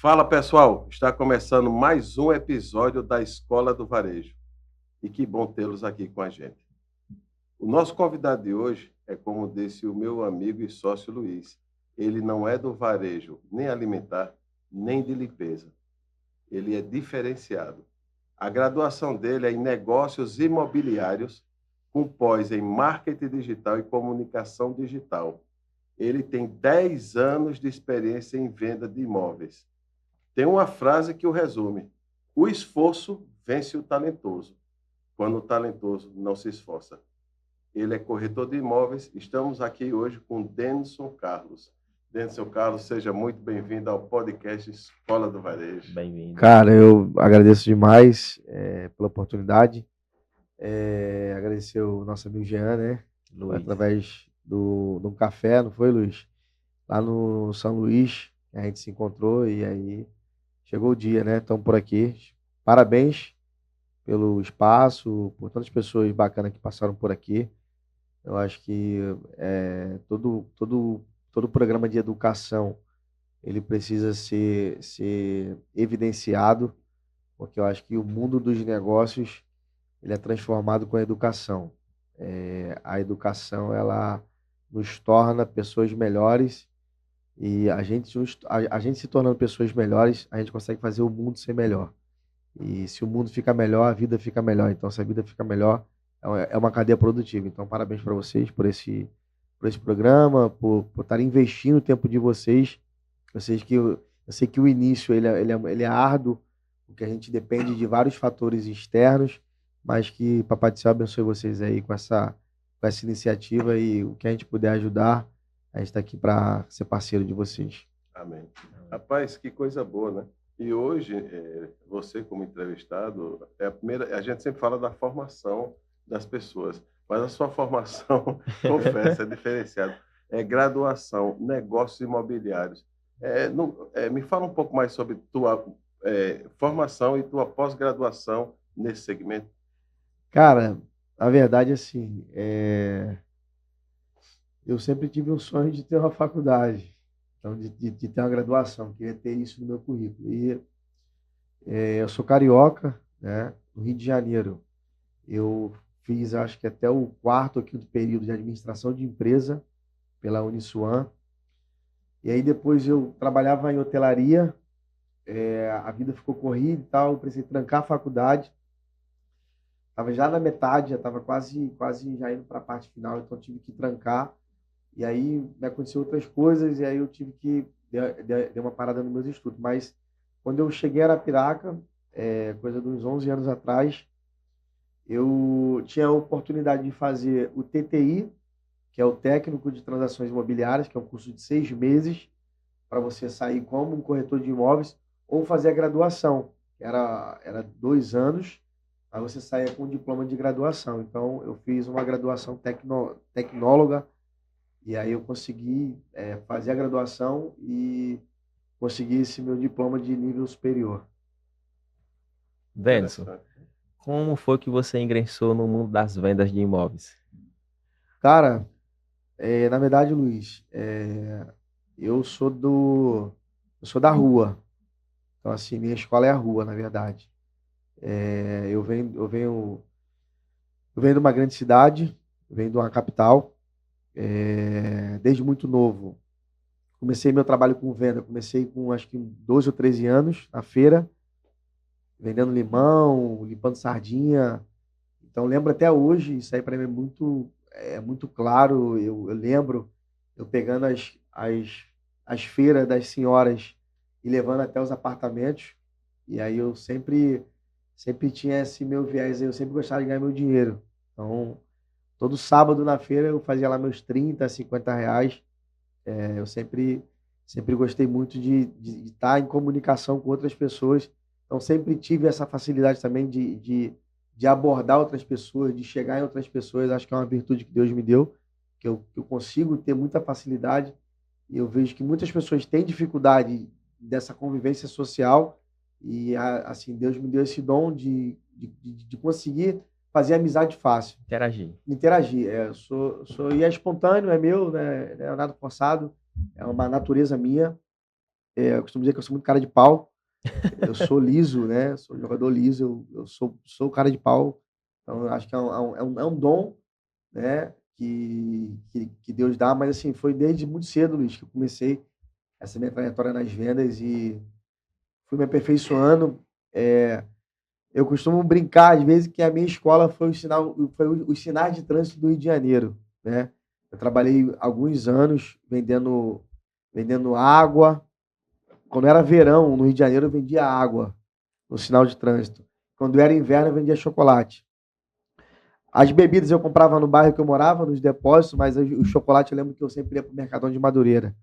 Fala pessoal, está começando mais um episódio da Escola do Varejo e que bom tê-los aqui com a gente. O nosso convidado de hoje é, como disse o meu amigo e sócio Luiz, ele não é do varejo nem alimentar, nem de limpeza. Ele é diferenciado. A graduação dele é em negócios imobiliários, com pós em marketing digital e comunicação digital. Ele tem 10 anos de experiência em venda de imóveis. Tem uma frase que o resume: o esforço vence o talentoso, quando o talentoso não se esforça. Ele é corretor de imóveis. Estamos aqui hoje com Denison Carlos. Denison Carlos, seja muito bem-vindo ao podcast Escola do Varejo. Bem-vindo. Cara, eu agradeço demais pela oportunidade. Agradecer o nosso amigo Jean, né? Foi Luiz. através de um café, não foi, Luiz? Lá no São Luís, a gente se encontrou e aí chegou o dia, né? Estamos por aqui. Parabéns pelo espaço, por tantas pessoas bacanas que passaram por aqui. Eu acho que todo programa de educação ele precisa ser evidenciado, porque eu acho que o mundo dos negócios ele é transformado com a educação. A educação ela nos torna pessoas melhores e a gente se tornando pessoas melhores, a gente consegue fazer o mundo ser melhor. E se o mundo fica melhor, a vida fica melhor. Então, se a vida fica melhor, é uma cadeia produtiva. Então, parabéns para vocês por esse programa, por estarem investindo o tempo de vocês. Eu sei que o início ele é árduo, porque a gente depende de vários fatores externos, mas que Papai do Céu abençoe vocês aí com essa iniciativa e o que a gente puder ajudar, a gente está aqui para ser parceiro de vocês. Amém. Rapaz, que coisa boa, né? E hoje, você como entrevistado, a gente sempre fala da formação das pessoas, mas a sua formação, confesso, é diferenciada. É graduação, negócios imobiliários. Me fala um pouco mais sobre tua formação e tua pós-graduação nesse segmento. Cara, a verdade, assim, eu sempre tive um sonho de ter uma faculdade, então de ter uma graduação, queria ter isso no meu currículo. E eu sou carioca, né, no Rio de Janeiro. Eu fiz, acho que até o quarto ou quinto período de administração de empresa pela Uniswan. E aí depois eu trabalhava em hotelaria, a vida ficou corrida e tal, eu precisei trancar a faculdade. Estava já na metade, já estava quase já indo para a parte final, então tive que trancar. E aí me aconteceu outras coisas, e aí eu tive que dar uma parada nos meus estudos. Mas quando eu cheguei a Arapiraca, coisa de uns 11 anos atrás, eu tinha a oportunidade de fazer o TTI, que é o Técnico de Transações Imobiliárias, que é um curso de 6 meses, para você sair como um corretor de imóveis, ou fazer a graduação, que era 2 anos, aí você saía com um diploma de graduação. Então, eu fiz uma graduação tecnóloga, e aí eu consegui fazer a graduação e consegui esse meu diploma de nível superior. Denison, como foi que você ingressou no mundo das vendas de imóveis? Cara, na verdade, Luiz, eu eu sou da rua. Então, assim, minha escola é a rua, na verdade. Eu venho de uma grande cidade, eu venho de uma capital. Desde muito novo, comecei meu trabalho com venda. Comecei com acho que 12 ou 13 anos na feira, vendendo limão, limpando sardinha. Então, lembro até hoje, isso aí para mim é muito claro. Eu lembro eu pegando as feiras das senhoras e levando até os apartamentos. E aí eu sempre tinha esse meu viés aí, eu sempre gostava de ganhar meu dinheiro. Então, todo sábado na feira eu fazia lá meus 30, R$ 50. Eu sempre gostei muito de estar em comunicação com outras pessoas. Então, sempre tive essa facilidade também de abordar outras pessoas, de chegar em outras pessoas. Acho que é uma virtude que Deus me deu, que eu consigo ter muita facilidade. E eu vejo que muitas pessoas têm dificuldade dessa convivência social. E, assim, Deus me deu esse dom de conseguir fazer amizade fácil. Interagir. E é espontâneo, é meu, né? Não é nada forçado, é uma natureza minha. eu costumo dizer que eu sou muito cara de pau. Eu sou liso, né? Sou jogador liso, eu sou cara de pau. Então, eu acho que é um dom, né? Que Deus dá, mas assim, foi desde muito cedo, Luiz, que eu comecei essa minha trajetória nas vendas e fui me aperfeiçoando. É, eu costumo brincar, às vezes, que a minha escola foi os sinais de trânsito do Rio de Janeiro, né? Eu trabalhei alguns anos vendendo água. Quando era verão, no Rio de Janeiro, eu vendia água no sinal de trânsito. Quando era inverno, eu vendia chocolate. As bebidas eu comprava no bairro que eu morava, nos depósitos, mas o chocolate eu lembro que eu sempre ia para o Mercadão de Madureira.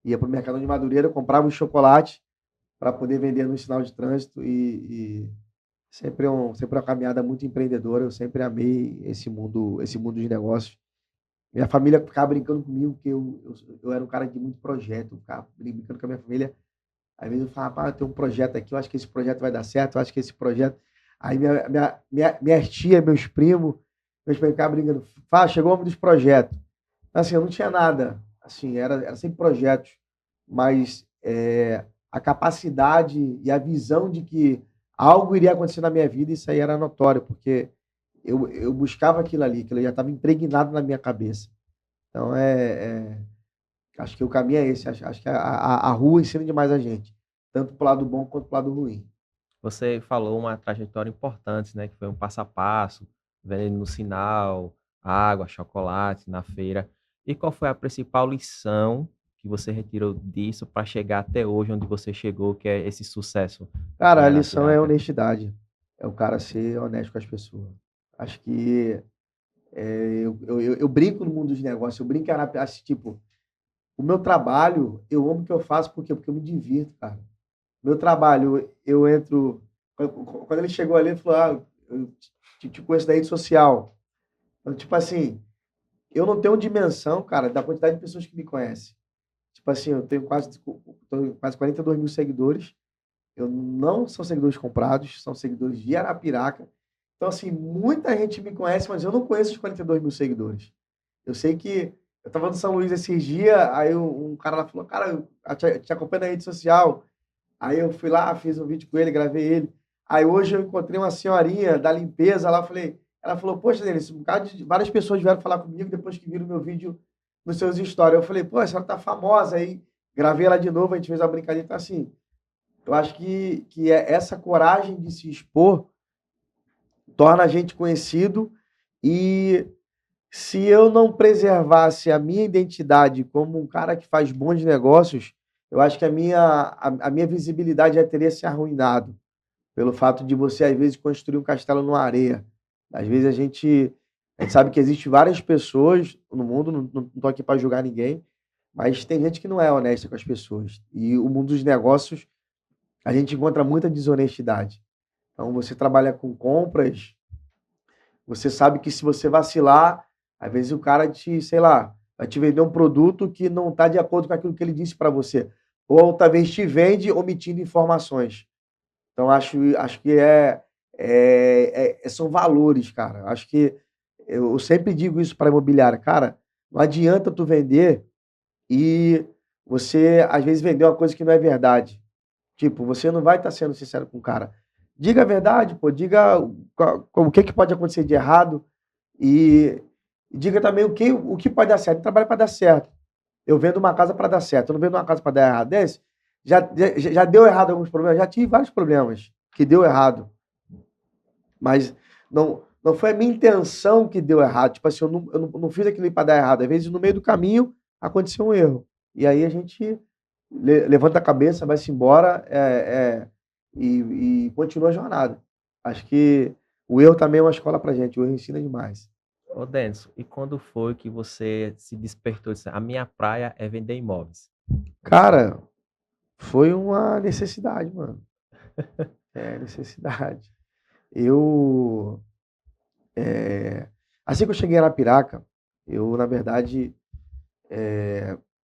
Ia para o Mercadão de Madureira, eu comprava o chocolate para poder vender no sinal de trânsito e sempre uma caminhada muito empreendedora. Eu sempre amei esse mundo de negócios. Minha família ficava brincando comigo, porque eu era um cara de muito projeto, eu ficava brincando com a minha família. Às vezes eu falava, tem um projeto aqui, eu acho que esse projeto vai dar certo, eu acho que esse projeto. Aí minhas tias, meus primos ficavam brincando, fala, chegou o homem dos projetos. Assim, eu não tinha nada, assim, era sempre projetos, mas a capacidade e a visão de que algo iria acontecer na minha vida, isso aí era notório, porque eu buscava aquilo já estava impregnado na minha cabeça. Então, acho que o caminho é esse. Acho que a rua ensina demais a gente, tanto pro lado bom quanto pro lado ruim. Você falou uma trajetória importante, né? Que foi um passo a passo, vendendo no sinal, água, chocolate, na feira. E qual foi a principal lição que você retirou disso para chegar até hoje, onde você chegou, que é esse sucesso aqui Cara, em a lição é Arapiraca? honestidade. É o cara ser honesto com as pessoas. Acho que eu brinco no mundo dos negócios, eu brinco, assim, tipo, o meu trabalho, eu amo o que eu faço, por quê? Porque eu me divirto, cara. Meu trabalho, eu entro. Quando ele chegou ali, ele falou: Ah, eu te conheço da rede social. Então, tipo assim, eu não tenho dimensão, cara, da quantidade de pessoas que me conhecem. Tipo assim, eu tenho quase 42 mil seguidores. Eu não são seguidores comprados, são seguidores de Arapiraca. Então, assim, muita gente me conhece, mas eu não conheço os 42 mil seguidores. Eu sei que eu estava no São Luís esses dias, aí um cara lá falou: Cara, eu te acompanho na rede social. Aí eu fui lá, fiz um vídeo com ele, gravei ele. Aí hoje eu encontrei uma senhorinha da limpeza lá, ela falou, poxa, Denis, um bocado de várias pessoas vieram falar comigo depois que viram meu vídeo nos seus stories. Eu falei, pô, a senhora tá famosa. Aí gravei ela de novo, a gente fez uma brincadeira. Então, assim, eu acho que essa coragem de se expor torna a gente conhecido e se eu não preservasse a minha identidade como um cara que faz bons negócios, eu acho que a minha visibilidade já teria se arruinado pelo fato de você, às vezes, construir um castelo numa areia. Às vezes a gente sabe que existe várias pessoas no mundo, não estou aqui para julgar ninguém, mas tem gente que não é honesta com as pessoas. E o mundo dos negócios, a gente encontra muita desonestidade. Então, você trabalha com compras, você sabe que se você vacilar, às vezes o cara sei lá, vai te vender um produto que não está de acordo com aquilo que ele disse para você. Ou talvez te vende omitindo informações. Então, acho que são valores, cara. Acho que eu sempre digo isso para imobiliária. Cara, não adianta tu vender e você, às vezes, vender uma coisa que não é verdade. Tipo, você não vai estar sendo sincero com o cara. Diga a verdade, pô. Diga o que pode acontecer de errado e diga também o que pode dar certo. Eu trabalho para dar certo. Eu vendo uma casa para dar certo. Eu não vendo uma casa para dar errado. Desse, já deu errado alguns problemas. Já tive vários problemas que deu errado. Mas não foi a minha intenção que deu errado. Tipo assim, eu não fiz aquilo para dar errado. Às vezes, no meio do caminho, aconteceu um erro. E aí a gente levanta a cabeça, vai-se embora e continua a jornada. Acho que o erro também é uma escola pra gente. O erro ensina demais. Ô, Denison, e quando foi que você se despertou e disse, a minha praia é vender imóveis? Cara, foi uma necessidade, mano. É, necessidade. Eu, assim que eu cheguei em Arapiraca, na verdade,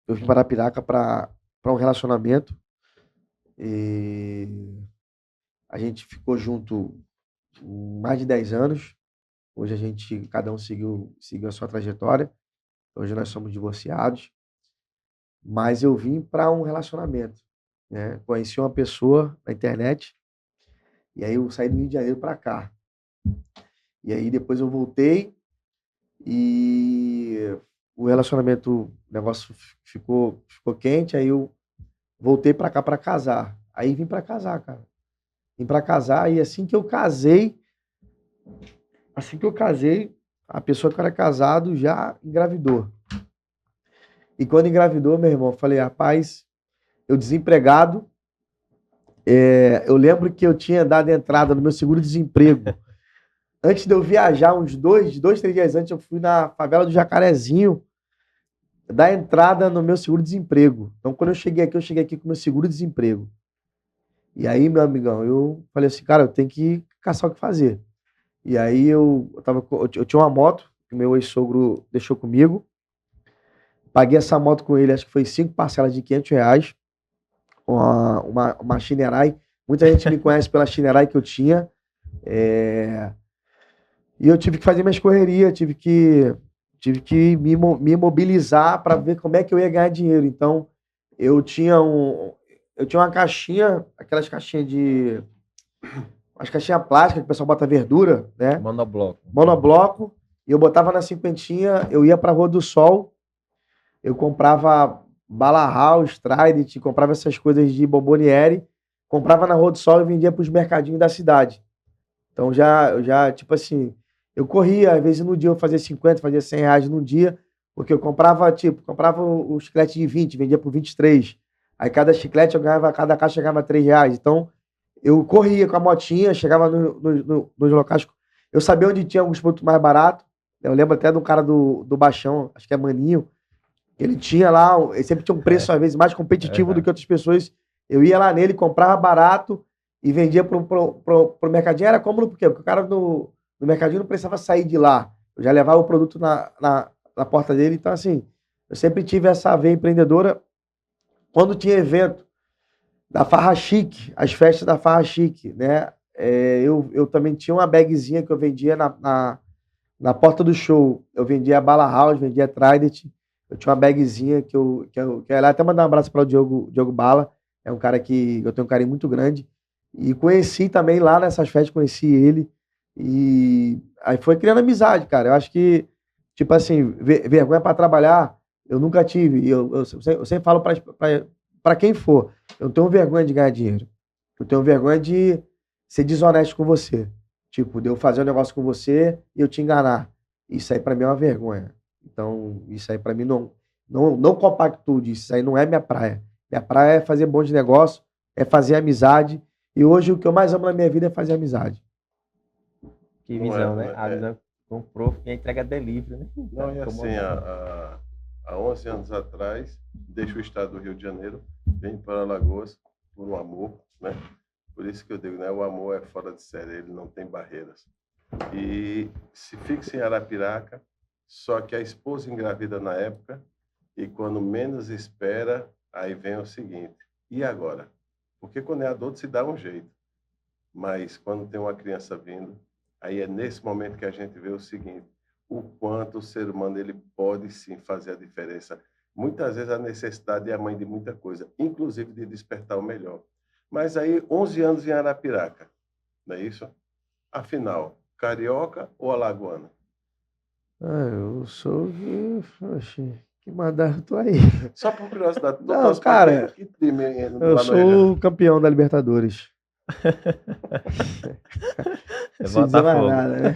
eu vim para Arapiraca para um relacionamento e a gente ficou junto mais de 10 anos. Hoje cada um seguiu a sua trajetória. Hoje nós somos divorciados, mas eu vim para um relacionamento. né? Conheci uma pessoa na internet, e aí eu saí do Rio de Janeiro para cá. E aí depois eu voltei e o relacionamento, o negócio ficou quente, aí eu voltei para cá para casar. Aí vim para casar, cara. Vim para casar e assim que eu casei, a pessoa que era casado já engravidou. E quando engravidou, meu irmão, eu falei, rapaz, eu desempregado, eu lembro que eu tinha dado entrada no meu seguro-desemprego. Antes de eu viajar, uns 3 dias antes, eu fui na favela do Jacarezinho dar entrada no meu seguro-desemprego. Então, quando eu cheguei aqui com o meu seguro-desemprego. E aí, meu amigão, eu falei assim, cara, eu tenho que caçar o que fazer. E aí eu tinha uma moto que meu ex-sogro deixou comigo. Paguei essa moto com ele, acho que foi 5 parcelas de R$500. Uma Shinerai. Muita gente me conhece pela Shinerai que eu tinha. E eu tive que fazer minhas correrias, tive que me mobilizar para ver como é que eu ia ganhar dinheiro. Então, eu tinha uma caixinha, aquelas caixinhas as caixinhas plásticas que o pessoal bota verdura, né? Monobloco. E eu botava na cinquentinha, eu ia pra Rua do Sol, eu comprava Bala House, Trident, comprava essas coisas de Bomboniere, comprava na Rua do Sol e vendia pros mercadinhos da cidade. Então, eu já, tipo assim, eu corria, às vezes no dia eu fazia 50, fazia R$100 no dia, porque eu comprava o chiclete de 20, vendia por 23. Aí cada chiclete cada caixa eu ganhava R$3. Então, eu corria com a motinha, chegava nos locais, eu sabia onde tinha alguns produtos mais baratos. Eu lembro até de um cara do Baixão, acho que é Maninho, ele tinha lá, ele sempre tinha um preço às vezes mais competitivo do que outras pessoas. Eu ia lá nele, comprava barato e vendia pro mercadinho. Era cômodo por quê? Porque o cara do mercadinho não precisava sair de lá. Eu já levava o produto na porta dele. Então, assim, eu sempre tive essa veia empreendedora. Quando tinha evento da Farra Chique, as festas da Farra Chique, né? Eu também tinha uma bagzinha que eu vendia na porta do show. Eu vendia Bala House, vendia Trident. Eu tinha uma bagzinha que eu quero até mandar um abraço para o Diogo Bala. É um cara que eu tenho um carinho muito grande. E conheci também lá nessas festas, conheci ele. E aí foi criando amizade, cara. Eu acho que, tipo assim, vergonha para trabalhar, eu nunca tive. E eu sempre falo para quem for, eu não tenho vergonha de ganhar dinheiro. Eu tenho vergonha de ser desonesto com você. Tipo, de eu fazer um negócio com você e eu te enganar. Isso aí para mim é uma vergonha. Então, isso aí para mim não compactuo disso. Isso aí não é minha praia. Minha praia é fazer bons negócios, é fazer amizade. E hoje o que eu mais amo na minha vida é fazer amizade. Que visão, né? A visão comprou e a entrega delivery, né? Não, e assim, há 11 anos atrás, deixo o estado do Rio de Janeiro, venho para Alagoas por um amor, né? Por isso que eu digo, né? O amor é fora de série, ele não tem barreiras. E se fixa em Arapiraca, só que a esposa engravida na época, e quando menos espera, aí vem o seguinte, e agora? Porque quando é adulto se dá um jeito, mas quando tem uma criança vindo, aí é nesse momento que a gente vê o seguinte, o quanto o ser humano ele pode sim fazer a diferença. Muitas vezes a necessidade é a mãe de muita coisa, inclusive de despertar o melhor. Mas aí 11 anos em Arapiraca, não é isso? Afinal, carioca ou alagoana? Eu sou... Que mandaram tu aí. Só por curiosidade. Não, cara, eu sou o campeão da Libertadores. Sem dizer mais nada, né?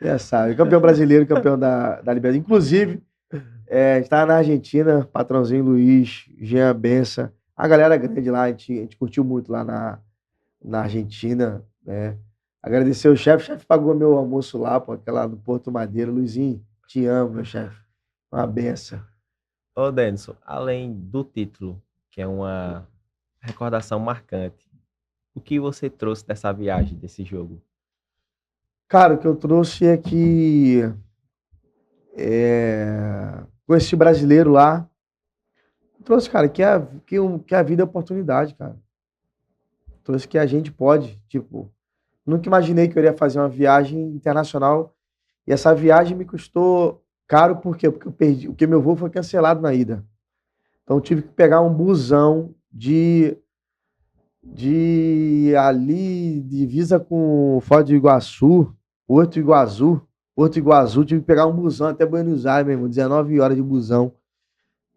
Já sabe. Campeão brasileiro, campeão da Libertadores. Inclusive, estava na Argentina, patrãozinho Luiz, Jean Bença, a galera grande lá, a gente curtiu muito lá na Argentina, né? Agradecer o chefe pagou meu almoço lá, pô, aquela no Porto Madeira. Luizinho, te amo, meu chefe. Uma benção. Ô, Denison, além do título, que é uma recordação marcante, o que você trouxe dessa viagem, desse jogo? Cara, o que eu trouxe é que conheci brasileiro lá. Trouxe, cara, que a vida é oportunidade, cara. Trouxe que a gente pode, tipo, nunca imaginei que eu iria fazer uma viagem internacional e essa viagem me custou caro, por quê? Porque eu perdi, porque meu voo foi cancelado na ida. Então eu tive que pegar um busão de ali, divisa com Foz do Iguaçu, Porto Iguaçu, tive que pegar um busão até Buenos Aires, meu irmão, 19 horas de busão.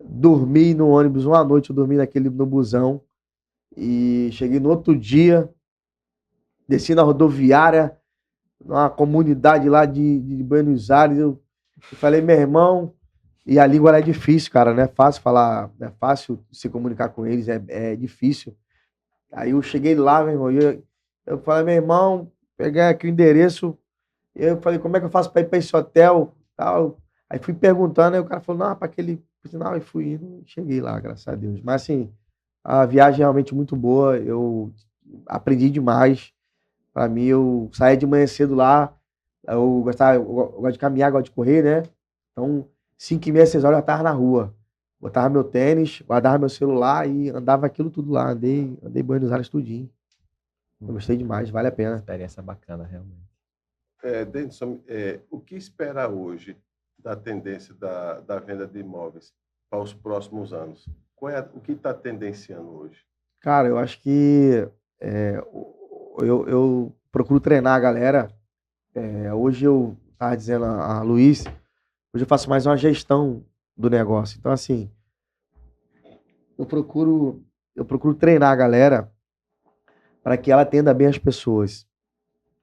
Dormi no ônibus, uma noite eu dormi no busão. E cheguei no outro dia, desci na rodoviária, numa comunidade lá de Buenos Aires. Eu falei, meu irmão, e a língua é difícil, cara, não é fácil falar, não é fácil se comunicar com eles, é difícil. Aí eu cheguei lá, meu irmão, eu falei, meu irmão, peguei aqui o endereço, eu falei, como é que eu faço para ir para esse hotel? Tal. Aí fui perguntando, aí o cara falou, não, para aquele sinal, e fui indo, cheguei lá, graças a Deus. Mas assim, a viagem é realmente muito boa, eu aprendi demais. Para mim, eu saía de manhã cedo lá, eu gosto de caminhar, gosto de correr, né? Então, 5h30, 6 horas eu estava na rua. Botava meu tênis, guardava meu celular e andava aquilo tudo lá. Andei Buenos Aires tudinho. Eu gostei demais, vale a pena. Experiência bacana, realmente. Denison, o que esperar hoje da tendência da venda de imóveis para os próximos anos? O que está tendenciando hoje? Cara, eu acho que eu procuro treinar a galera. Hoje eu estava dizendo a Luiz, hoje eu faço mais uma gestão do negócio. Então, assim, eu procuro treinar a galera para que ela atenda bem as pessoas.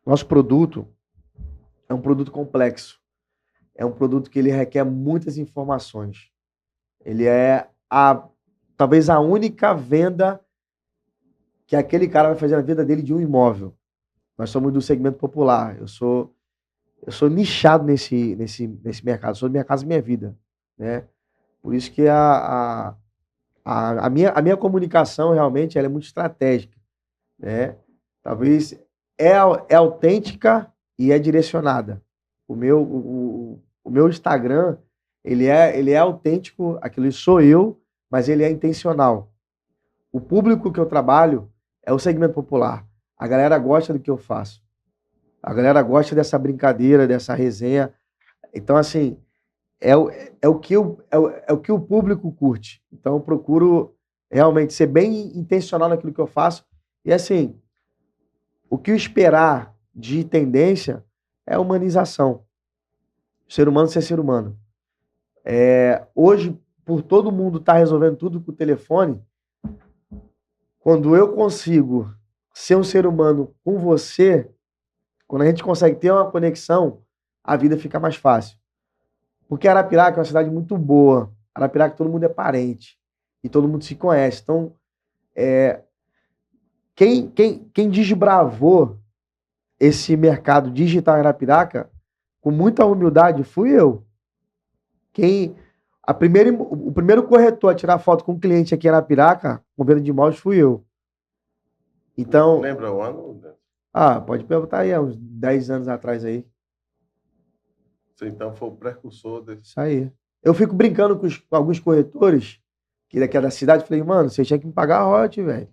Nosso produto é um produto complexo. É um produto que ele requer muitas informações. Ele é talvez a única venda que aquele cara vai fazer na vida dele de um imóvel. Nós somos do segmento popular. Eu sou nichado nesse mercado. Eu sou Minha Casa Minha Vida, né? Por isso que a minha comunicação realmente ela é muito estratégica, né? Talvez é autêntica e é direcionada. O meu Instagram ele é autêntico, aquilo sou eu, mas ele é intencional. O público que eu trabalho é o segmento popular. A galera gosta do que eu faço. A galera gosta dessa brincadeira, dessa resenha. Então, assim, é o que o público curte. Então, eu procuro realmente ser bem intencional naquilo que eu faço. E, assim, o que eu esperar de tendência é a humanização. O ser humano ser ser humano. Hoje, por todo mundo estar resolvendo tudo com o telefone, quando eu consigo ser um ser humano com você, quando a gente consegue ter uma conexão, a vida fica mais fácil. Porque Arapiraca é uma cidade muito boa. Arapiraca todo mundo é parente. E todo mundo se conhece. Então, quem desbravou esse mercado digital em Arapiraca, com muita humildade, fui eu. O primeiro corretor a tirar foto com um cliente aqui em Arapiraca, com venda de imóveis, fui eu. Então, lembra o ano? Pode perguntar aí, há uns 10 anos atrás aí. Você então foi o precursor desse. Isso aí. Eu fico brincando com alguns corretores que daqui da cidade, falei, mano, você tinha que me pagar a hot, velho.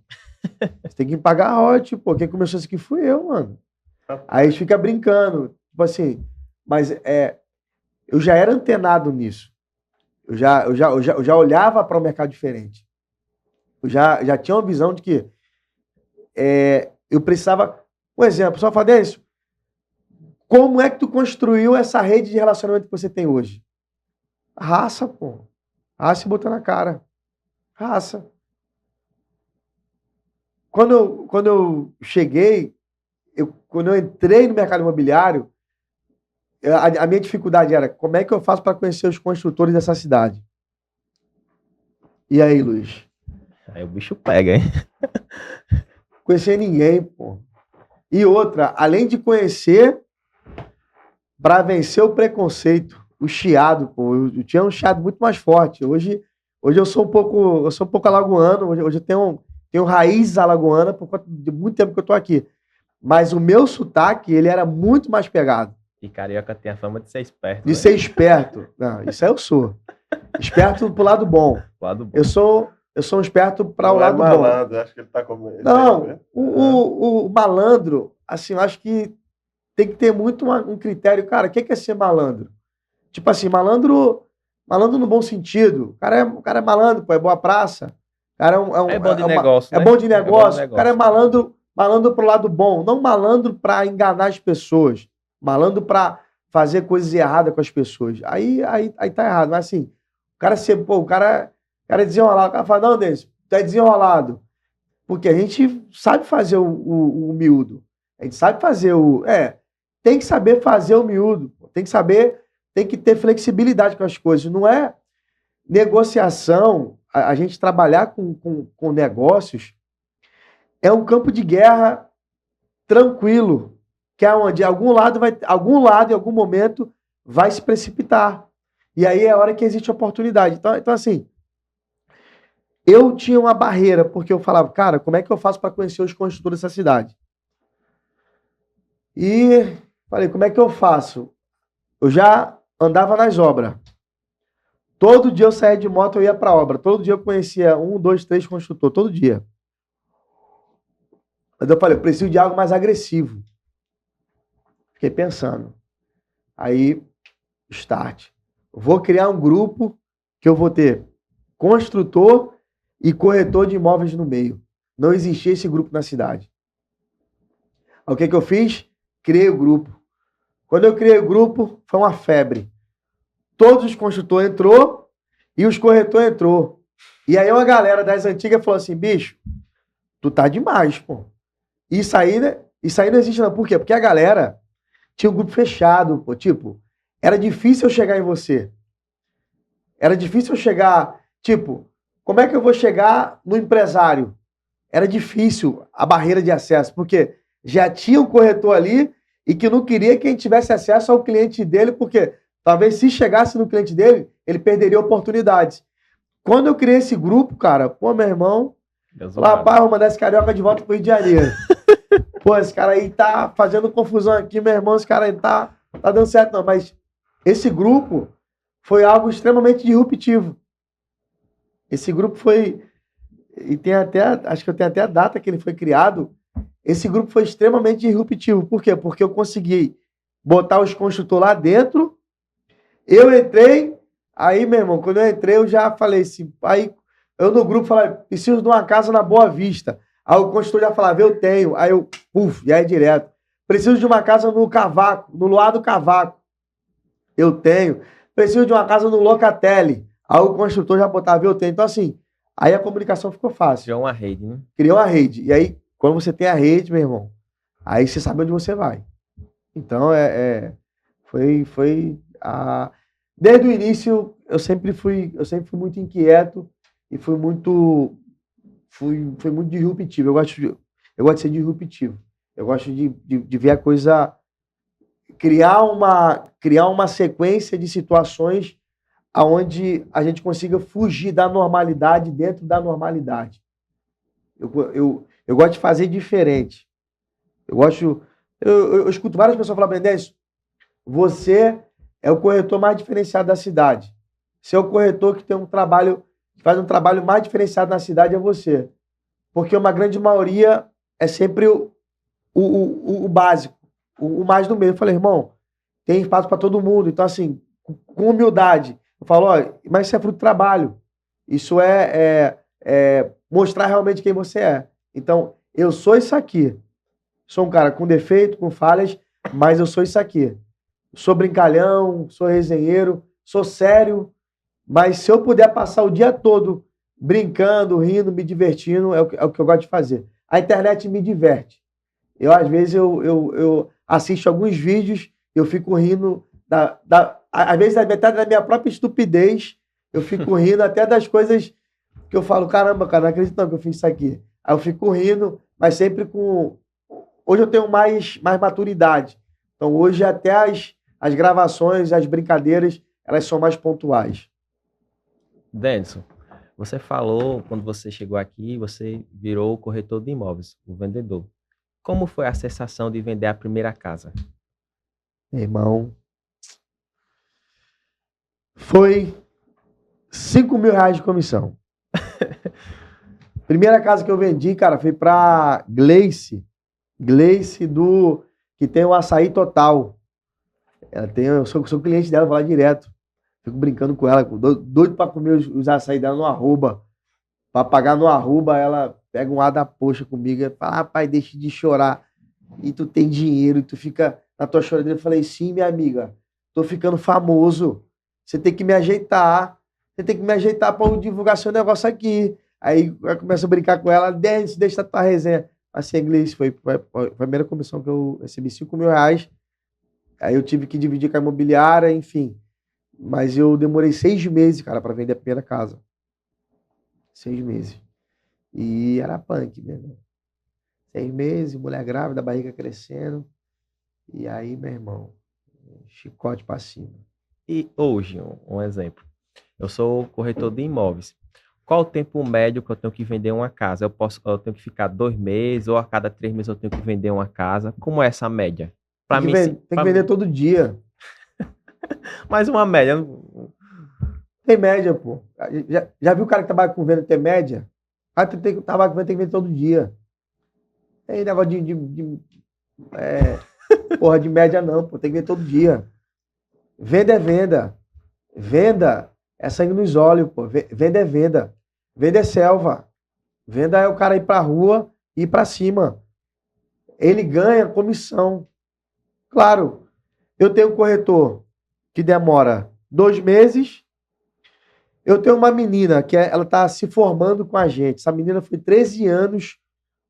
Você tem que me pagar a hot, pô. Quem começou isso aqui fui eu, mano. Aí a gente fica brincando. Tipo assim, mas eu já era antenado nisso. Eu já olhava para um mercado diferente. Eu já tinha uma visão de que eu precisava... Um exemplo, só fala, Denison, como é que tu construiu essa rede de relacionamento que você tem hoje? Raça, pô. Raça e botar na cara. Raça. Quando eu cheguei, quando eu entrei no mercado imobiliário, a minha dificuldade era como é que eu faço para conhecer os construtores dessa cidade? E aí, Luiz? Aí o bicho pega, hein? Conhecer ninguém, pô. E outra, além de conhecer, para vencer o preconceito, o chiado, pô. Eu tinha um chiado muito mais forte. Hoje eu sou um pouco alagoano. Hoje eu tenho raiz alagoana por conta de muito tempo que eu tô aqui. Mas o meu sotaque, ele era muito mais pegado. E carioca tem a fama de ser esperto. De ser esperto. Não, isso aí eu sou. Esperto pro lado bom. Lado bom. Eu sou um esperto para o lado malandro, bom. Acho que ele tá com... Não, o malandro, assim, eu acho que tem que ter muito um critério. Cara, o que é ser malandro? Tipo assim, malandro no bom sentido. O cara é malandro, pô, é boa praça. O cara É bom de negócio, é né? bom de É bom de negócio. O cara é negócio. malandro pro lado bom, não malandro para enganar as pessoas, malandro para fazer coisas erradas com as pessoas. Aí tá errado. Mas assim, o cara ser, pô, o cara é desenrolado. O cara fala, não, Denis, tu é desenrolado. Porque a gente sabe fazer o miúdo. A gente sabe fazer tem que saber fazer o miúdo. Tem que saber, tem que ter flexibilidade com as coisas. Não é negociação, a gente trabalhar com negócios é um campo de guerra tranquilo, que é onde algum lado, em algum momento, vai se precipitar. E aí é a hora que existe oportunidade. Então assim, eu tinha uma barreira, porque eu falava, cara, como é que eu faço para conhecer os construtores dessa cidade? E falei, como é que eu faço? Eu já andava nas obras. Todo dia eu saía de moto, eu ia para obra. Todo dia eu conhecia 1, 2, 3 construtores, todo dia. Mas eu falei, eu preciso de algo mais agressivo. Fiquei pensando. Aí, start. Vou criar um grupo que eu vou ter construtor e corretor de imóveis no meio. Não existia esse grupo na cidade. Aí, o que eu fiz? Criei o grupo. Quando eu criei o grupo, foi uma febre. Todos os construtores entrou e os corretores entrou. E aí uma galera das antigas falou assim, bicho, tu tá demais, pô. Isso aí não existe não. Por quê? Porque a galera tinha um grupo fechado, pô. Tipo, era difícil eu chegar em você. Era difícil eu chegar, tipo, como é que eu vou chegar no empresário? Era difícil a barreira de acesso, porque já tinha um corretor ali e que não queria que a gente tivesse acesso ao cliente dele, porque talvez se chegasse no cliente dele, ele perderia oportunidades. Quando eu criei esse grupo, cara, pô, meu irmão, rapaz, vou mandar esse carioca de volta pro Rio de Janeiro. Pô, esse cara aí tá fazendo confusão aqui, meu irmão, esse cara aí tá dando certo não, mas esse grupo foi algo extremamente disruptivo. Esse grupo foi, e tem até, acho que eu tenho até a data que ele foi criado, esse grupo foi extremamente disruptivo. Por quê? Porque eu consegui botar os construtores lá dentro, eu entrei, aí, meu irmão, quando eu entrei, eu já falei assim, aí eu no grupo falei, preciso de uma casa na Boa Vista. Aí o construtor já falava, eu tenho. Aí eu, já é direto. Preciso de uma casa no Cavaco, no Luar do Cavaco. Eu tenho. Preciso de uma casa no Locatelli. Aí o construtor já botava, eu tenho. Então, assim, aí a comunicação ficou fácil. Criou uma rede, né? Criou uma rede. E aí, quando você tem a rede, meu irmão, aí você sabe onde você vai. Então, desde o início, eu sempre fui muito inquieto e fui muito disruptivo. Eu gosto de ser disruptivo. Eu gosto de ver a coisa, criar uma sequência de situações aonde a gente consiga fugir da normalidade dentro da normalidade. Eu gosto de fazer diferente. Eu escuto várias pessoas falar, Brendes, você é o corretor mais diferenciado da cidade. Você é o corretor que faz um trabalho mais diferenciado na cidade, é você. Porque uma grande maioria é sempre o básico, o mais do meio. Eu falei, irmão, tem espaço para todo mundo. Então, assim, com humildade, eu falo, mas isso é fruto do trabalho. Isso é mostrar realmente quem você é. Então, eu sou isso aqui. Sou um cara com defeito, com falhas, mas eu sou isso aqui. Sou brincalhão, sou resenheiro, sou sério, mas se eu puder passar o dia todo brincando, rindo, me divertindo, é o que eu gosto de fazer. A internet me diverte. Às vezes, eu assisto alguns vídeos, eu fico rindo, às vezes, a metade da minha própria estupidez, eu fico rindo até das coisas que eu falo, caramba, cara, não acredito não que eu fiz isso aqui. Aí eu fico rindo, mas sempre com... Hoje eu tenho mais maturidade. Então, hoje até as gravações, as brincadeiras, elas são mais pontuais. Denison, você falou, quando você chegou aqui, você virou o corretor de imóveis, o vendedor. Como foi a sensação de vender a primeira casa? Irmão, foi R$5.000 de comissão. Primeira casa que eu vendi, cara, foi pra Gleice que tem o Açaí Total. Eu sou cliente dela, vou lá direto. Fico brincando com ela, doido pra comer os açaí dela no arroba. Pra pagar no arroba, ela pega um ar da poxa comigo e fala, rapaz, deixa de chorar. E tu tem dinheiro, e tu fica na tua choradeira. Eu falei, sim, minha amiga, tô ficando famoso. Você tem que me ajeitar. Você tem que me ajeitar pra eu divulgar seu negócio aqui. Aí eu começo a brincar com ela, deixa a tua resenha. Assim, inglês, foi a primeira comissão que eu recebi R$ 5.000. Aí eu tive que dividir com a imobiliária, enfim. Mas eu demorei 6 meses, cara, pra vender a primeira casa. 6 meses. E era punk, meu irmão. 6 meses, mulher grávida, barriga crescendo. E aí, meu irmão, chicote pra cima. E hoje, um exemplo. Eu sou corretor de imóveis. Qual o tempo médio que eu tenho que vender uma casa? Eu tenho que ficar 2 meses ou a cada 3 meses eu tenho que vender uma casa? Como é essa média? Para mim, Tem que vender todo dia. mais uma média. Tem média, pô. Já viu o cara que trabalha com venda ter média? Ah, tem que trabalhar com venda, tem que vender todo dia. Tem negócio porra, de média não, pô. Tem que vender todo dia. Venda é venda. Venda é sangue nos olhos, pô. Venda é venda. Venda é selva. Venda é o cara ir pra rua e ir pra cima. Ele ganha comissão. Claro, eu tenho um corretor que demora 2 meses. Eu tenho uma menina que ela tá se formando com a gente. Essa menina foi 13 anos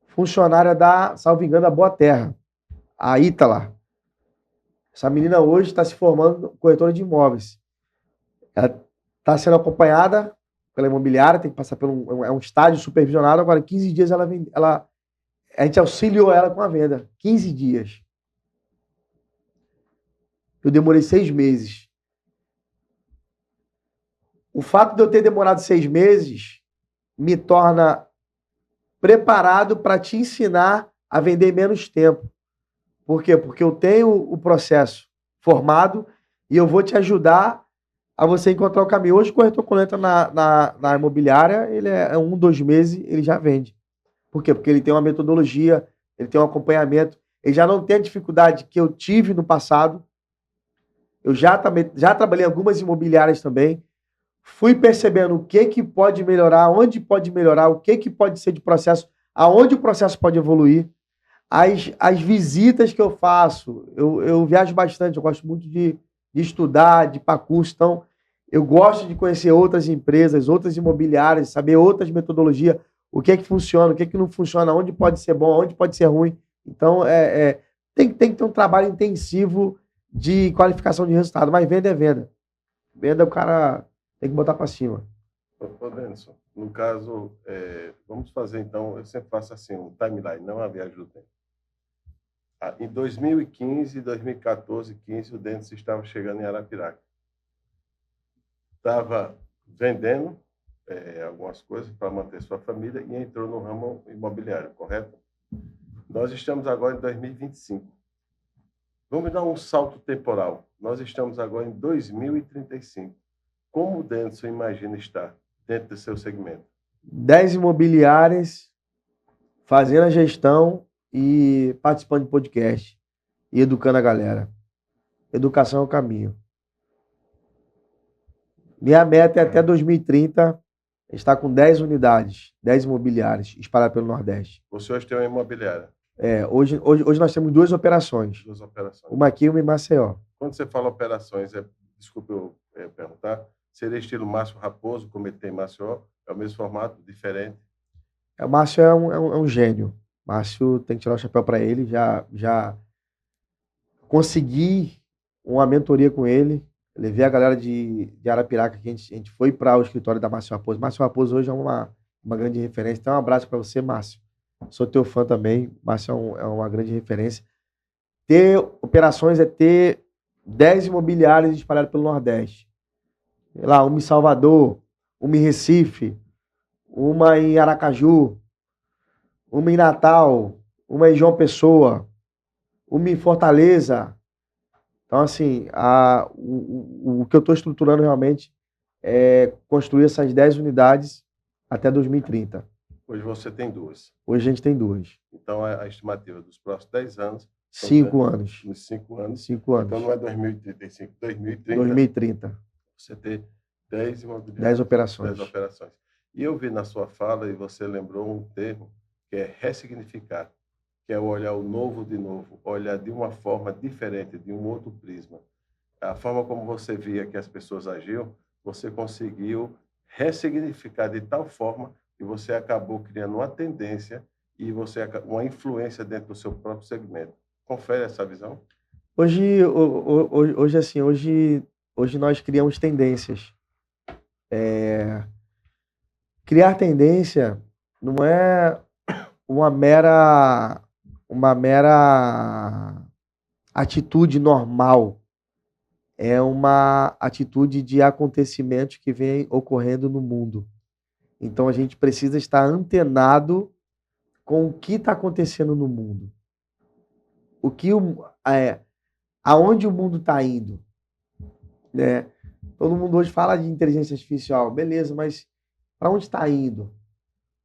funcionária da, salvo engano, da Boa Terra, a Ítala. Essa menina hoje está se formando corretora de imóveis. Ela está sendo acompanhada pela imobiliária, tem que passar por um estágio supervisionado. Agora, em 15 dias, a gente auxiliou ela com a venda. 15 dias. Eu demorei 6 meses. O fato de eu ter demorado 6 meses me torna preparado para te ensinar a vender em menos tempo. Por quê? Porque eu tenho o processo formado e eu vou te ajudar a você encontrar o caminho. Hoje o corretor, quando entra na imobiliária, ele é 1, 2 meses, ele já vende. Por quê? Porque ele tem uma metodologia, ele tem um acompanhamento, ele já não tem a dificuldade que eu tive no passado. Eu já trabalhei em algumas imobiliárias também. Fui percebendo o que pode melhorar, onde pode melhorar, o que pode ser de processo, aonde o processo pode evoluir. As visitas que eu faço, eu viajo bastante, eu gosto muito de estudar, de ir para curso, então eu gosto de conhecer outras empresas, outras imobiliárias, saber outras metodologias, o que funciona, o que não funciona, onde pode ser bom, onde pode ser ruim. Então, tem que ter um trabalho intensivo de qualificação de resultado, mas venda é venda. Venda o cara tem que botar para cima. Ô, Denison, no caso, vamos fazer então, eu sempre faço assim, um timeline, não a viagem do tempo. Em 2015, 2014, 15, o Denison estava chegando em Arapiraca. Estava vendendo algumas coisas para manter sua família e entrou no ramo imobiliário, correto? Nós estamos agora em 2025. Vamos dar um salto temporal. Nós estamos agora em 2035. Como o Denison imagina estar dentro do seu segmento? 10 imobiliárias, fazendo a gestão e participando de podcast e educando a galera. Educação é o caminho. Minha meta é até 2030 estar com 10 unidades, 10 imobiliárias espalhadas pelo Nordeste. Você hoje tem uma imobiliária? Hoje nós temos 2 operações. 2 operações. Uma aqui e uma em Maceió. Quando você fala operações, desculpa eu perguntar, seria estilo Márcio Raposo, como ele tem em Maceió? É o mesmo formato, diferente? O Márcio é um gênio. Márcio, tem que tirar o chapéu para ele. Já consegui uma mentoria com ele. Levei a galera de Arapiraca, que a gente foi para o escritório da Márcio Raposo. Márcio Raposo hoje é uma grande referência. Então, um abraço para você, Márcio. Sou teu fã também. Márcio é uma grande referência. Ter operações é ter 10 imobiliárias espalhadas pelo Nordeste. Sei lá, uma em Salvador, uma em Recife, uma em Aracaju, uma em Natal, uma em João Pessoa, uma em Fortaleza. Então, assim, o que eu estou estruturando realmente é construir essas 10 unidades até 2030. Hoje você tem 2. Hoje a gente tem 2. Então, a estimativa dos próximos 10 anos... 5 anos. Nos 5 anos. 5 anos. Então, não é 2035, 2030. 2030. Você ter 10 imobiliárias. 10 operações. 10 operações. E eu vi na sua fala, e você lembrou um termo, que é ressignificar, que é olhar o novo de novo, olhar de uma forma diferente, de um outro prisma. A forma como você via que as pessoas agiam, você conseguiu ressignificar de tal forma que você acabou criando uma tendência e uma influência dentro do seu próprio segmento. Confere essa visão? Hoje nós criamos tendências. Criar tendência não é uma mera atitude normal. É uma atitude de acontecimentos que vem ocorrendo no mundo. Então a gente precisa estar antenado com o que está acontecendo no mundo. Aonde o mundo está indo, né? Todo mundo hoje fala de inteligência artificial, beleza, mas para onde está indo? O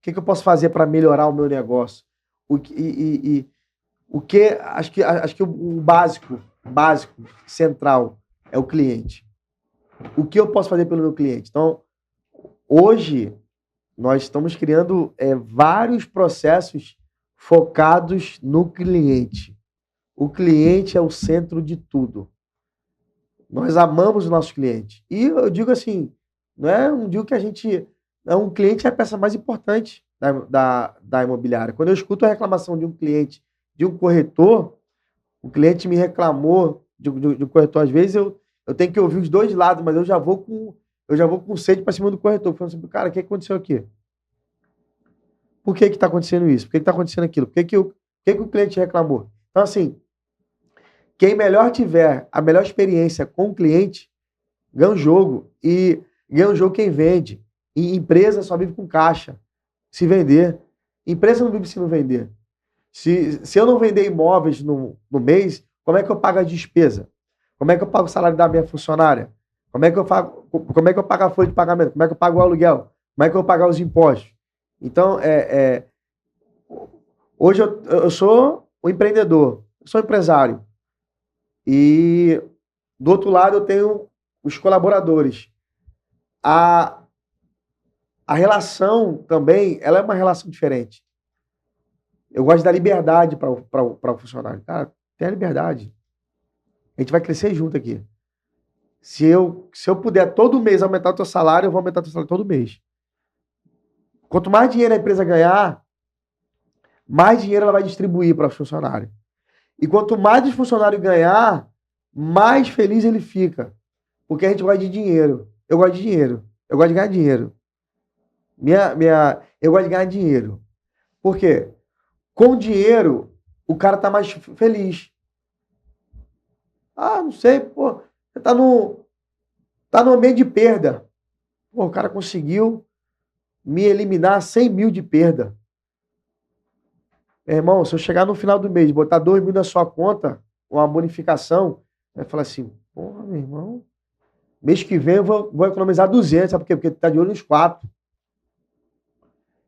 que eu posso fazer para melhorar o meu negócio? Acho que o básico, central, é o cliente. O que eu posso fazer pelo meu cliente? Então, hoje, nós estamos criando vários processos focados no cliente. O cliente é o centro de tudo. Nós amamos o nosso cliente. E eu digo assim, não digo que a gente... Um cliente é a peça mais importante da imobiliária. Quando eu escuto a reclamação de um cliente, de um corretor, o cliente me reclamou de um corretor, às vezes eu tenho que ouvir os dois lados, mas eu já vou com sede para cima do corretor, falando assim, cara, o que aconteceu aqui? Por que está acontecendo isso? Por que está acontecendo aquilo? Por que o cliente reclamou? Então, assim, quem melhor tiver a melhor experiência com o cliente, ganha o jogo. E ganha o jogo quem vende. E empresa só vive com caixa, se vender. Empresa não vive se não vender. Se eu não vender imóveis no mês, como é que eu pago a despesa? Como é que eu pago o salário da minha funcionária? Como é que eu pago a folha de pagamento? Como é que eu pago o aluguel? Como é que eu vou pagar os impostos? Então, hoje eu sou o empreendedor, eu sou empresário. E do outro lado eu tenho os colaboradores. A relação também, ela é uma relação diferente. Eu gosto da liberdade para o funcionário. Cara, tem a liberdade. A gente vai crescer junto aqui. Se eu puder todo mês aumentar o teu salário, eu vou aumentar o teu salário todo mês. Quanto mais dinheiro a empresa ganhar, mais dinheiro ela vai distribuir para o funcionário. E quanto mais o funcionário ganhar, mais feliz ele fica. Porque a gente gosta de dinheiro. Eu gosto de dinheiro. Eu gosto de ganhar dinheiro. Eu gosto de ganhar dinheiro. Por quê? Com dinheiro, o cara tá mais feliz. Ah, não sei, pô. Você tá no ambiente de perda. Pô, o cara conseguiu me eliminar 100 mil de perda. Meu irmão, se eu chegar no final do mês e botar 2 mil na sua conta, uma bonificação, vai falar assim, porra, meu irmão, mês que vem eu vou economizar 200, sabe por quê? Porque tá de olho nos 4.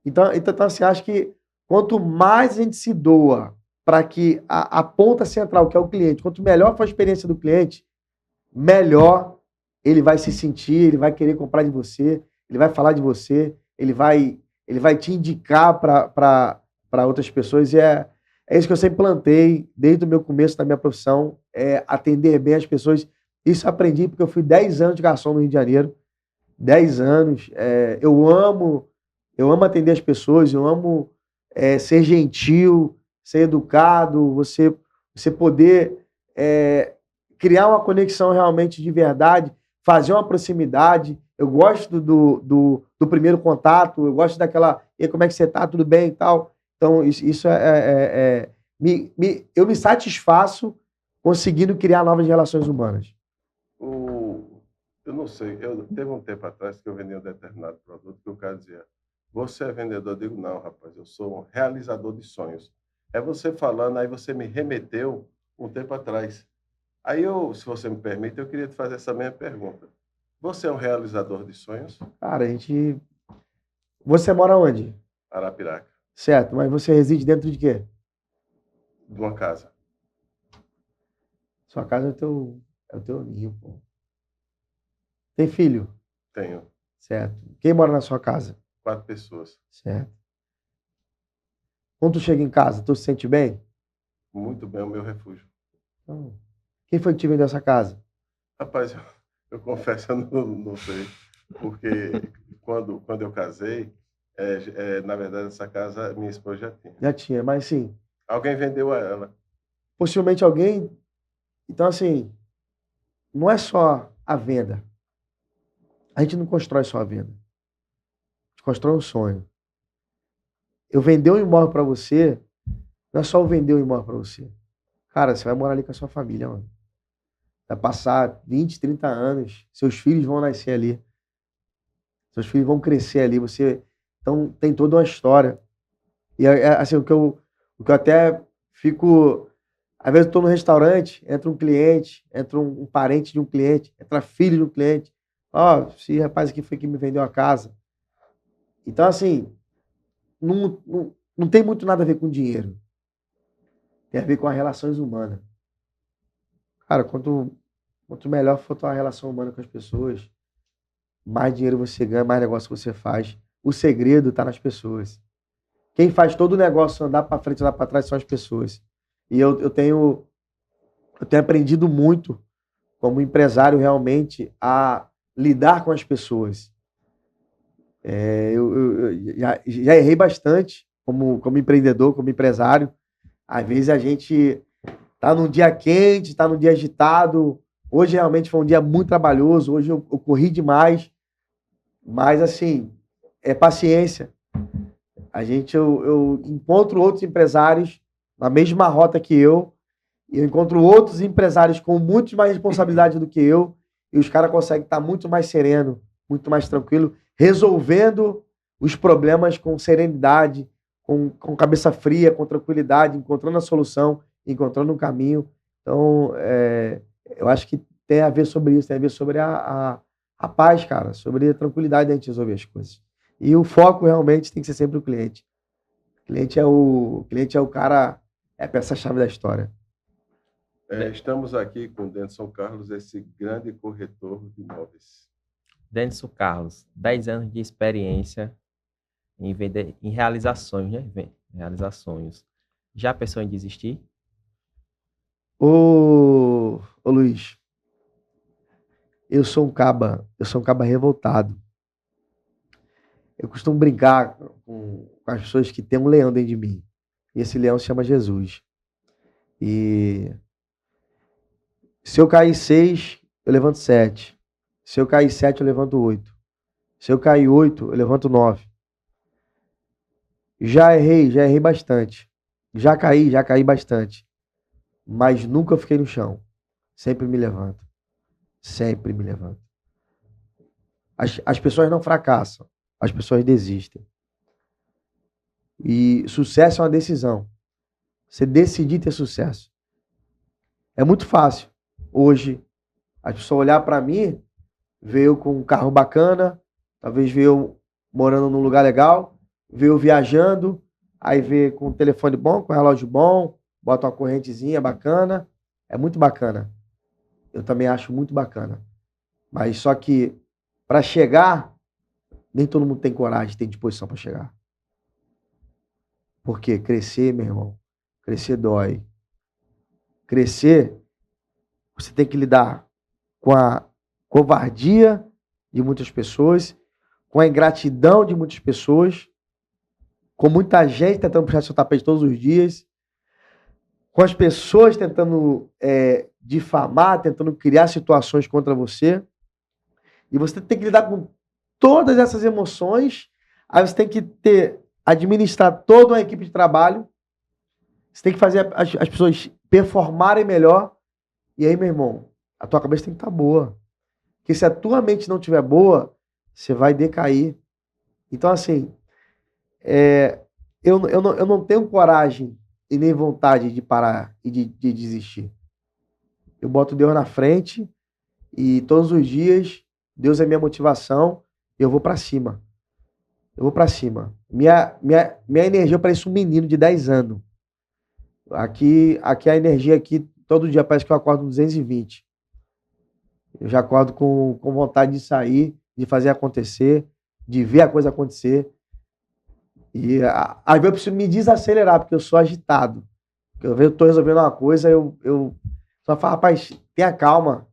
Então assim, acho que quanto mais a gente se doa para que a ponta central, que é o cliente, quanto melhor for a experiência do cliente, melhor ele vai se sentir, ele vai querer comprar de você, ele vai falar de você, ele vai te indicar para outras pessoas. E é isso que eu sempre plantei desde o meu começo da minha profissão, é atender bem as pessoas. Isso eu aprendi porque eu fui 10 anos de garçom no Rio de Janeiro. 10 anos. Eu amo atender as pessoas, eu amo ser gentil, ser educado, você poder criar uma conexão realmente de verdade, fazer uma proximidade. Eu gosto do primeiro contato, eu gosto daquela, e aí, como é que você tá, tudo bem e tal. Então, isso eu me satisfaço conseguindo criar novas relações humanas. Eu não sei, teve um tempo atrás que eu vendia um determinado produto que o cara dizia, você é vendedor? Eu digo, não, rapaz, eu sou um realizador de sonhos. É você falando, aí você me remeteu um tempo atrás. Aí se você me permite, eu queria te fazer essa mesma pergunta. Você é um realizador de sonhos? Cara, Você mora onde? Arapiraca. Certo, mas você reside dentro de quê? De uma casa. Sua casa é o teu ninho, pô. Tem filho? Tenho. Certo. Quem mora na sua casa? 4 pessoas. Certo. Quando tu chega em casa, tu se sente bem? Muito bem, é o meu refúgio. Então, quem foi que te vendeu essa casa? Rapaz, eu confesso, eu não sei. Porque quando eu casei, na verdade, essa casa minha esposa já tinha. Já tinha, mas sim, Alguém vendeu a ela. possivelmente alguém. Então, assim, não é só a venda. A gente não constrói só a venda. A gente constrói um sonho. Eu vender um imóvel para você, não é só eu vender um imóvel para você. Cara, você vai morar ali com a sua família, mano. Vai passar 20, 30 anos, seus filhos vão nascer ali. Seus filhos vão crescer ali. Você, então, tem toda uma história. E, assim, o que eu até fico... Às vezes eu estou no restaurante, entra um cliente, entra um parente de um cliente, entra filho de um cliente. Ó, esse rapaz aqui foi que me vendeu a casa. Então, assim, não tem muito nada a ver com dinheiro. Tem a ver com as relações humanas. Cara, quanto melhor for a tua relação humana com as pessoas, mais dinheiro você ganha, mais negócio você faz. O segredo está nas pessoas. Quem faz todo o negócio andar para frente e andar para trás são as pessoas. E eu tenho aprendido muito como empresário realmente a lidar com as pessoas. Eu já errei bastante como empreendedor, como empresário. Às vezes a gente tá num dia quente, tá num dia agitado. Hoje realmente foi um dia muito trabalhoso. Hoje eu corri demais. Mas assim, é paciência. Eu encontro outros empresários na mesma rota que eu encontro outros empresários com muito mais responsabilidade do que eu, e os caras conseguem estar muito mais sereno, muito mais tranquilo, resolvendo os problemas com serenidade, com cabeça fria, com tranquilidade, encontrando a solução, encontrando um caminho. Então, eu acho que tem a ver sobre isso, tem a ver sobre a paz, cara, sobre a tranquilidade da gente resolver as coisas. E o foco realmente tem que ser sempre o cliente. O cliente é o cara, é a peça-chave da história. Estamos aqui com o Denison Carlos, esse grande corretor de imóveis. Denison Carlos, 10 anos de experiência em vender, em realizar sonhos, né? Realizar sonhos. Já pensou em desistir? Ô Luiz, eu sou um caba revoltado. Eu costumo brincar com as pessoas que têm um leão dentro de mim. E esse leão se chama Jesus. E se eu cair 6, eu levanto 7. Se eu cair 7, eu levanto 8. Se eu cair 8, eu levanto 9. Já errei bastante. Já caí bastante. Mas nunca fiquei no chão. Sempre me levanto. Sempre me levanto. As pessoas não fracassam. As pessoas desistem. E sucesso é uma decisão. Você decidir ter sucesso. É muito fácil. Hoje, a pessoa olhar para mim, ver eu com um carro bacana, talvez ver eu morando num lugar legal, ver eu viajando, aí ver com um telefone bom, com um relógio bom, bota uma correntezinha bacana. É muito bacana. Eu também acho muito bacana. Mas só que para chegar, nem todo mundo tem coragem, tem disposição para chegar. Porque crescer, meu irmão, crescer dói. Crescer, você tem que lidar com a covardia de muitas pessoas, com a ingratidão de muitas pessoas, com muita gente tentando puxar seu tapete todos os dias, com as pessoas tentando difamar, tentando criar situações contra você. E você tem que lidar com todas essas emoções. Aí você tem que administrar toda uma equipe de trabalho. Você tem que fazer as pessoas performarem melhor. E aí, meu irmão, a tua cabeça tem que estar boa. Porque se a tua mente não estiver boa, você vai decair. Então, assim, eu não tenho coragem e nem vontade de parar e de desistir. Eu boto Deus na frente e todos os dias Deus é minha motivação e eu vou pra cima. Eu vou pra cima. Minha energia parece um menino de 10 anos. Aqui a energia aqui, todo dia parece que eu acordo 220. Eu já acordo com vontade de sair, de fazer acontecer, de ver a coisa acontecer. E às vezes eu preciso me desacelerar, porque eu sou agitado. Eu estou resolvendo uma coisa, eu só falo, rapaz, tenha calma.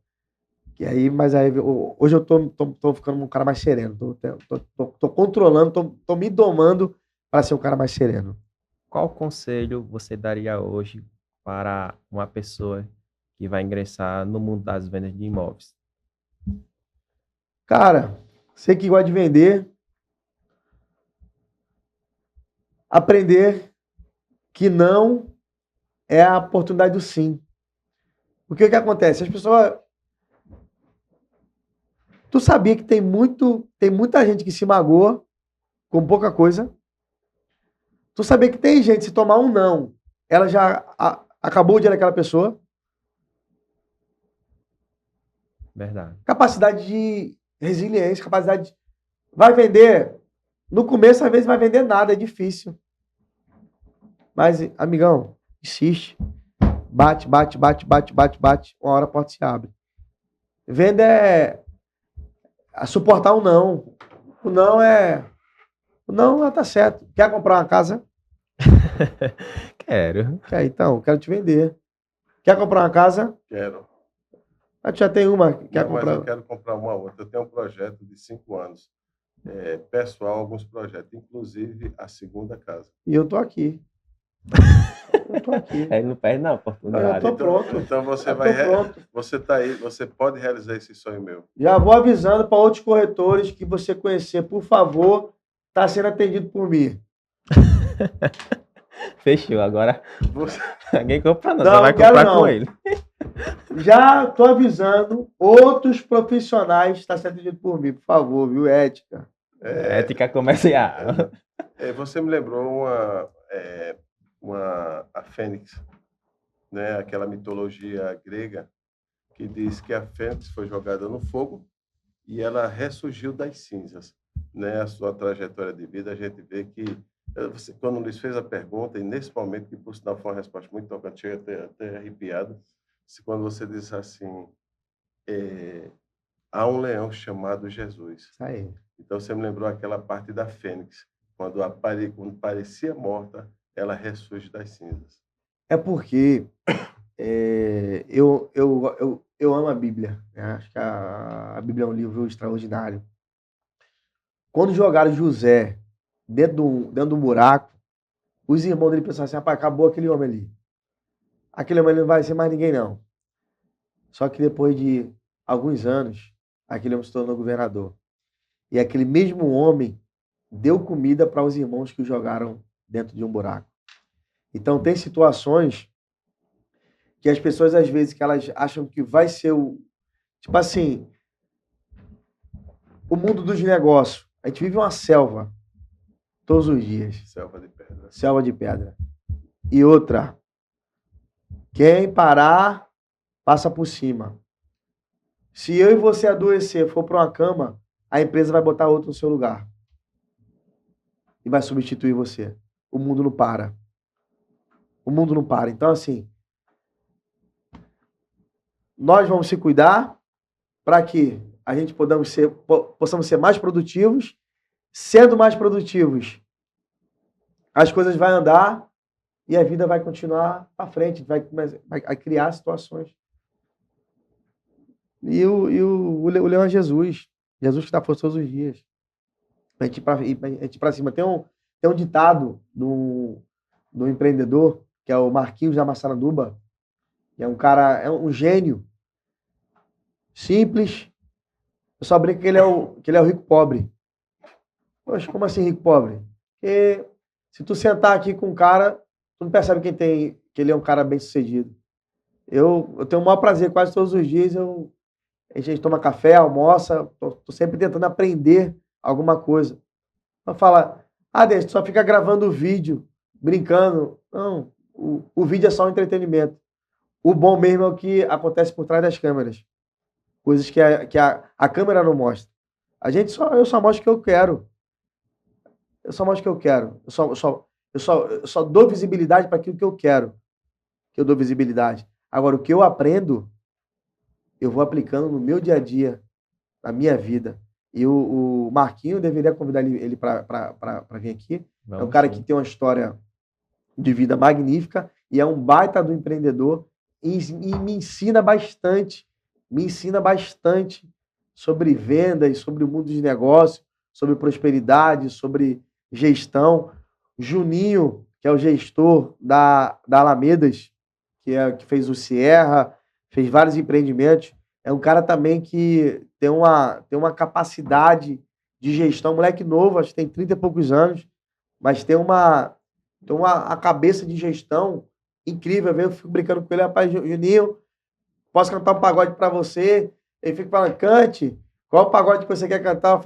E aí, mas aí, hoje eu tô ficando um cara mais sereno. Tô controlando, tô me domando para ser um cara mais sereno. Qual conselho você daria hoje para uma pessoa que vai ingressar no mundo das vendas de imóveis? Cara, você que gosta de vender, aprender que não é a oportunidade do sim. Porque o que acontece? As pessoas... Tu sabia que tem muita gente que se magoa com pouca coisa? Tu sabia que tem gente, se tomar um não, ela já acabou o dia daquela pessoa? Verdade. Capacidade de resiliência, capacidade de... Vai vender. No começo, às vezes, vai vender nada, é difícil. Mas, amigão, insiste. Bate. Uma hora a porta se abre. Venda é suportar o não. O não é... O não tá certo. Quer comprar uma casa? Quero. Quer, então, quero te vender. Quer comprar uma casa? Quero. Ah, tu já tem uma. Quer Não, mas comprar? eu quero comprar uma outra. Eu tenho um projeto de 5 anos. Pessoal, alguns projetos, inclusive a segunda casa. E eu tô aqui. Eu tô aqui. Ele não perde não, Eu oportunidade. tô pronto. Então você Eu tô vai. pronto. Você tá aí, você pode realizar esse sonho meu. Já vou avisando para outros corretores que você conhecer, por favor, tá sendo atendido por mim. Fechou. Agora Você... ninguém compra não, Não, você vai não quero comprar não. com ele. Já tô avisando outros profissionais tá sendo atendido por mim, por favor, viu? Ética. Ética comercial. Você me lembrou a Fênix, né? Aquela mitologia grega que diz que a Fênix foi jogada no fogo e ela ressurgiu das cinzas, né? A sua trajetória de vida, a gente vê que quando o Luiz fez a pergunta, e nesse momento, que por sinal foi uma resposta muito tocante, chega até arrepiado, quando você diz assim, há um leão chamado Jesus. Isso aí. Então você me lembrou aquela parte da Fênix, quando parecia morta, ela ressurge das cinzas. É porque eu amo a Bíblia, né? Acho que a Bíblia é um livro extraordinário. Quando jogaram José dentro do buraco, os irmãos dele pensaram assim, rapaz, acabou aquele homem ali. Aquele homem ali não vai ser mais ninguém, não. Só que depois de alguns anos, aquele homem se tornou governador. E aquele mesmo homem deu comida para os irmãos que o jogaram dentro de um buraco. Então, tem situações que as pessoas, às vezes, que elas acham que vai ser o... Tipo assim, o mundo dos negócios. A gente vive uma selva todos os dias. Selva de pedra. Selva de pedra. E outra, quem parar, passa por cima. Se eu e você adoecer, for para uma cama, a empresa vai botar outro no seu lugar. E vai substituir você. O mundo não para. O mundo não para. Então, assim, nós vamos se cuidar para que a gente possamos ser mais produtivos. Sendo mais produtivos, as coisas vão andar e a vida vai continuar para frente, vai criar situações. E o leão é Jesus. Jesus que dá força todos os dias. A gente ir para cima. Tem um ditado do empreendedor, que é o Marquinhos da Massaranduba, que é um cara, é um gênio. Simples. Eu só brinco que ele é o rico pobre. Poxa, como assim rico pobre? Porque se tu sentar aqui com um cara, tu não percebe que ele é um cara bem sucedido. Eu tenho o maior prazer, quase todos os dias, a gente toma café, almoça, tô sempre tentando aprender alguma coisa. Então fala, deixa, tu só fica gravando vídeo, brincando. Não, o vídeo é só um entretenimento. O bom mesmo é o que acontece por trás das câmeras. Coisas que a câmera não mostra. Eu só mostro o que eu quero. Eu só mostro o que eu quero. Eu só dou visibilidade para aquilo que eu quero. Que eu dou visibilidade. Agora, o que eu aprendo, eu vou aplicando no meu dia a dia, na minha vida. E o Marquinho deveria convidar ele para vir aqui. É um Vamos cara sim. que tem uma história de vida magnífica e é um baita do empreendedor e me ensina bastante sobre vendas, sobre o mundo de negócios, sobre prosperidade, sobre gestão. Juninho, que é o gestor da Alamedas, que fez o Sierra, fez vários empreendimentos, é um cara também que tem uma capacidade de gestão, moleque novo, acho que tem 30 e poucos anos, mas tem a cabeça de gestão incrível. Eu fico brincando com ele, rapaz, Juninho, posso cantar um pagode para você? Ele fica falando, cante, qual o pagode que você quer cantar?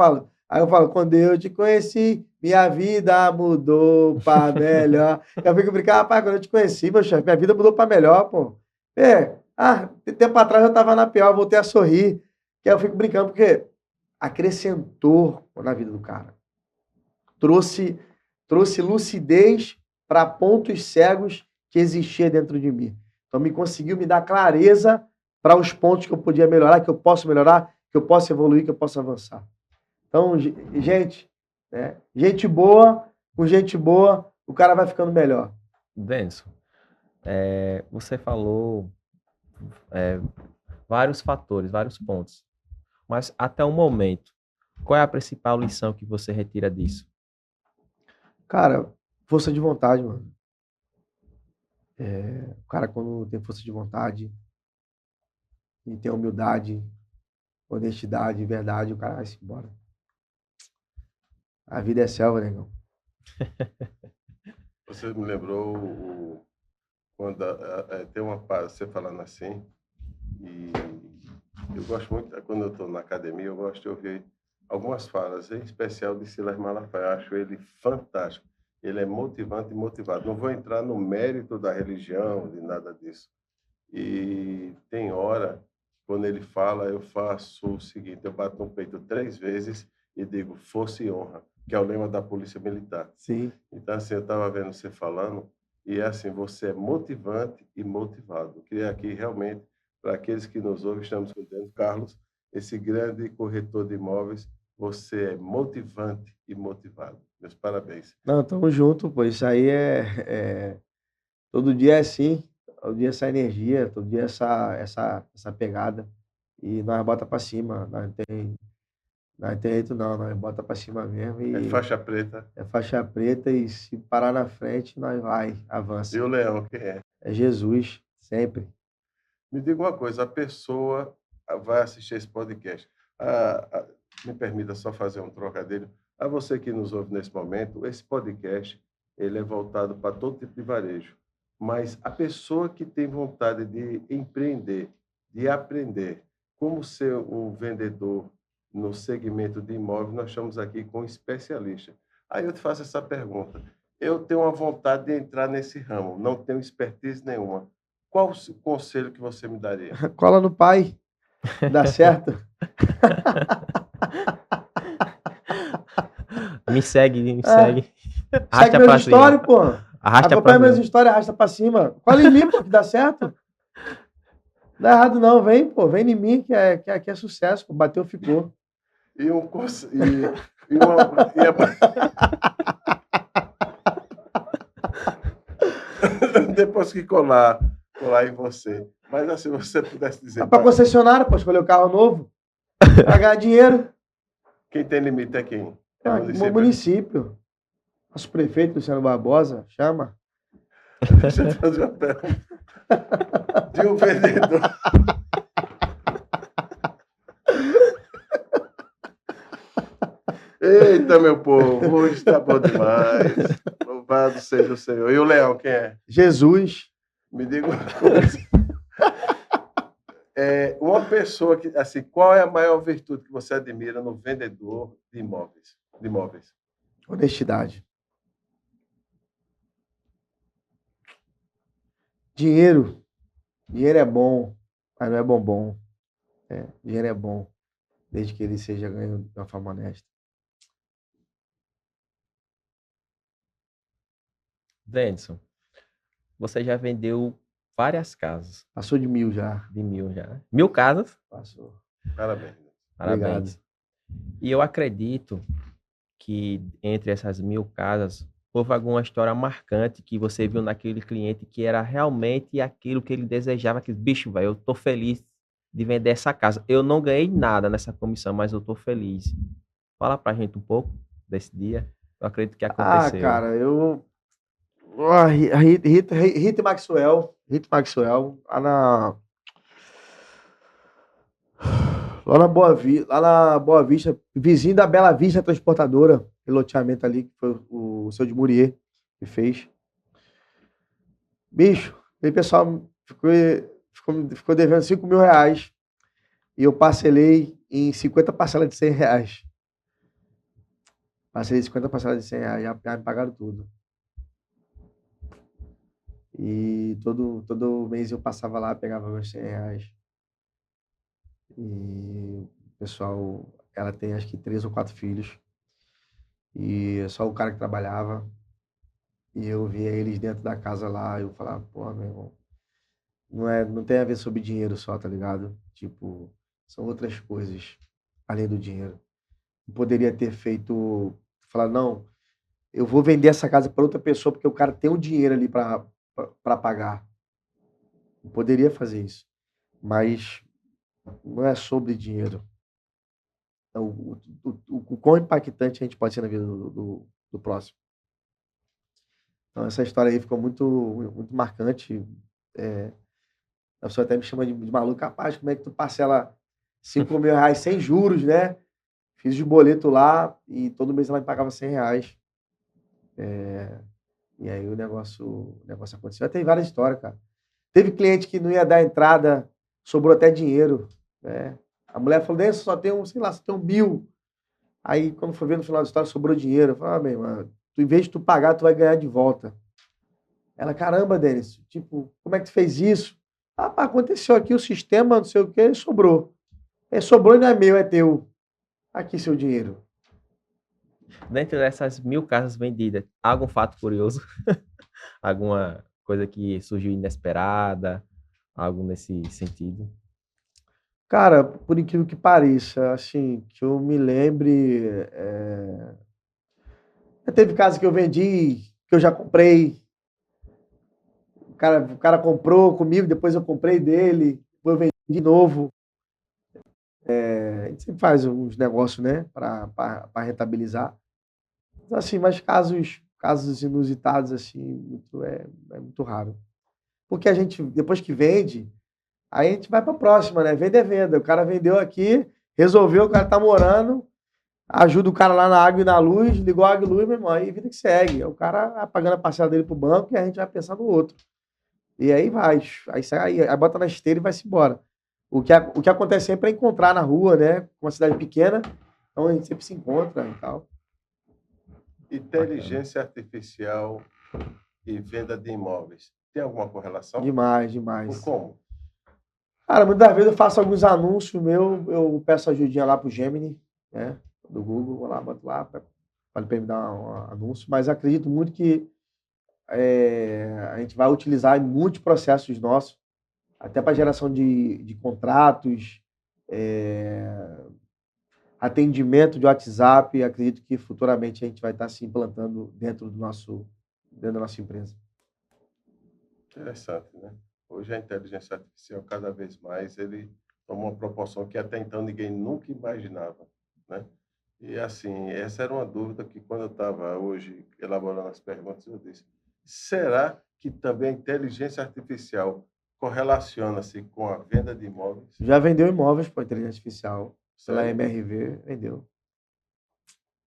Aí eu falo, quando eu te conheci, minha vida mudou para melhor. Eu fico brincando, rapaz, quando eu te conheci, meu chefe, minha vida mudou para melhor, pô. Tempo atrás eu estava na pior, voltei a sorrir. Que aí eu fico brincando, porque acrescentou na vida do cara. Trouxe lucidez para pontos cegos que existia dentro de mim. Então, conseguiu me dar clareza para os pontos que eu podia melhorar, que eu posso melhorar, que eu posso evoluir, que eu posso avançar. Então, gente, né? Gente boa, com gente boa, o cara vai ficando melhor. Denison, você falou vários fatores, vários pontos, mas até o momento, qual é a principal lição que você retira disso? Cara, força de vontade, mano. O cara, quando tem força de vontade e tem humildade, honestidade, verdade, o cara vai se embora. A vida é selva, negão. Você me lembrou quando tem uma parte, você falando assim, e eu gosto muito, quando eu estou na academia, eu gosto de ouvir algumas falas, em especial de Silas Malafaia. Eu acho ele fantástico. Ele é motivante e motivado. Não vou entrar no mérito da religião, de nada disso. E tem hora, quando ele fala, eu faço o seguinte, eu bato no peito 3 vezes e digo força e honra, que é o lema da Polícia Militar. Sim. Então, assim, eu estava vendo você falando, e é assim, você é motivante e motivado. Eu queria aqui, realmente, para aqueles que nos ouvem, estamos com o Dentro Carlos, esse grande corretor de imóveis, você é motivante e motivado. Meus parabéns. Não, tamo junto, pô. Isso aí todo dia é assim, todo dia essa energia, todo dia essa pegada. E nós bota pra cima, não tem jeito não, nós bota pra cima mesmo É e faixa preta. é faixa preta e se parar na frente, nós avança. E o Leão, quem é? É Jesus, sempre. Me diga uma coisa, a pessoa vai assistir esse podcast. Me permita só fazer um trocadilho. A você que nos ouve nesse momento, esse podcast ele é voltado para todo tipo de varejo. Mas a pessoa que tem vontade de empreender, de aprender como ser um vendedor no segmento de imóvel, nós estamos aqui com um especialista. Aí eu te faço essa pergunta. Eu tenho uma vontade de entrar nesse ramo, não tenho expertise nenhuma. Qual o conselho que você me daria? Cola no pai, dá certo. Me segue. Segue Arrasta meus pra stories, cima. pô. Arrasta Acompanha pra meus cima. stories, arrasta pra cima. Cola em mim, pô, que dá certo. Não dá errado não, vem, pô, vem em mim que é sucesso, pô. Bateu, ficou. E um curso e depois que colar em você. Mas assim, você pudesse dizer. Para concessionária, pô, escolher o carro novo. Pra ganhar dinheiro. Quem tem limite é quem? É o município. Nosso prefeito, Luciano Barbosa, chama. Deixa eu fazer uma pergunta. De um vendedor. Eita, meu povo, hoje está bom demais. Louvado seja o Senhor. E o Leão, quem é? Jesus. Me diga uma coisa. Uma pessoa que, assim, qual é a maior virtude que você admira no vendedor de imóveis? Honestidade. Dinheiro é bom, mas não é bombom. Dinheiro é bom, desde que ele seja ganho de uma forma honesta. Denison, você já vendeu várias casas. Passou de 1000 já. De 1000 já. 1000 casas? Passou. Parabéns. Parabéns. Obrigado. E eu acredito que entre essas 1.000 casas, houve alguma história marcante que você viu naquele cliente que era realmente aquilo que ele desejava, que, bicho, velho, eu tô feliz de vender essa casa. Eu não ganhei nada nessa comissão, mas eu tô feliz. Fala pra gente um pouco desse dia. Eu acredito que Ah, aconteceu. cara, eu. Rita Maxwell, lá na Boa Vista, vizinho da Bela Vista Transportadora, aquele loteamento ali, que foi o seu de Murier que fez. Bicho, aí o pessoal ficou devendo R$ 5.000 e eu parcelei em 50 parcelas de R$ 100. Parcelei 50 parcelas de R$ 100, já me pagaram tudo. E todo mês eu passava lá, pegava meus R$ 100. E o pessoal, ela tem acho que 3 ou 4 filhos. E só o cara que trabalhava. E eu via eles dentro da casa lá. E eu falava, porra, meu irmão, não tem a ver sobre dinheiro só, tá ligado? Tipo, são outras coisas além do dinheiro. Eu poderia ter feito, falar, não, eu vou vender essa casa para outra pessoa porque o cara tem o dinheiro ali para pagar. Eu poderia fazer isso. Mas não é sobre dinheiro. É o quão impactante a gente pode ser na vida do próximo. Então, essa história aí ficou muito marcante. É, a pessoa até me chama de maluco. Capaz, como é que tu parcela R$ 5.000 sem juros, né? Fiz de boleto lá e todo mês ela me pagava R$ 100. E aí o negócio aconteceu. Tem várias histórias, cara. Teve cliente que não ia dar entrada, sobrou até dinheiro, né? A mulher falou, Denso, só tem sei lá, só tem 1.000. Aí, quando foi ver no final da história, sobrou dinheiro. Eu falei, meu irmão, em vez de tu pagar, tu vai ganhar de volta. Ela, caramba, Denis, tipo, como é que tu fez isso? Ah, pá, aconteceu aqui o sistema, não sei o quê, sobrou. Sobrou e não é meu, é teu. Aqui seu dinheiro. Dentro dessas 1.000 casas vendidas, há algum fato curioso? Alguma coisa que surgiu inesperada? Algo nesse sentido? Cara, por incrível que pareça, assim, que eu me lembre, teve casa que eu vendi, que eu já comprei. O cara comprou comigo, depois eu comprei dele, depois eu vendi de novo. A gente sempre faz uns negócios, né, para rentabilizar. Então, assim, mas casos inusitados, assim, é muito raro. Porque a gente, depois que vende, aí a gente vai para a próxima, né? Venda é venda. O cara vendeu aqui, resolveu, o cara tá morando, ajuda o cara lá na água e na luz, ligou a água e luz, meu irmão, aí vida que segue. O cara vai pagando a parcela dele pro banco e a gente vai pensar no outro. E aí vai, aí sai, aí bota na esteira e vai-se embora. O que acontece sempre é encontrar na rua, né? Uma cidade pequena, então a gente sempre se encontra e tal. Inteligência artificial e venda de imóveis. Tem alguma correlação? Demais, Ou demais. como? Cara, muitas vezes eu faço alguns anúncios meu, eu peço ajudinha lá pro Gemini, né? Do Google, vou lá, boto lá, para ele me dar um anúncio, mas acredito muito que a gente vai utilizar em muitos processos nossos, até para geração de contratos, atendimento de WhatsApp. Acredito que futuramente a gente vai estar se implantando dentro da nossa empresa. Interessante, né? Hoje a inteligência artificial, cada vez mais, ele toma uma proporção que até então ninguém nunca imaginava, né? E, assim, essa era uma dúvida que, quando eu estava hoje elaborando as perguntas, eu disse, será que também a inteligência artificial correlaciona-se com a venda de imóveis? Já vendeu imóveis para inteligência artificial, pela Sério? MRV, vendeu.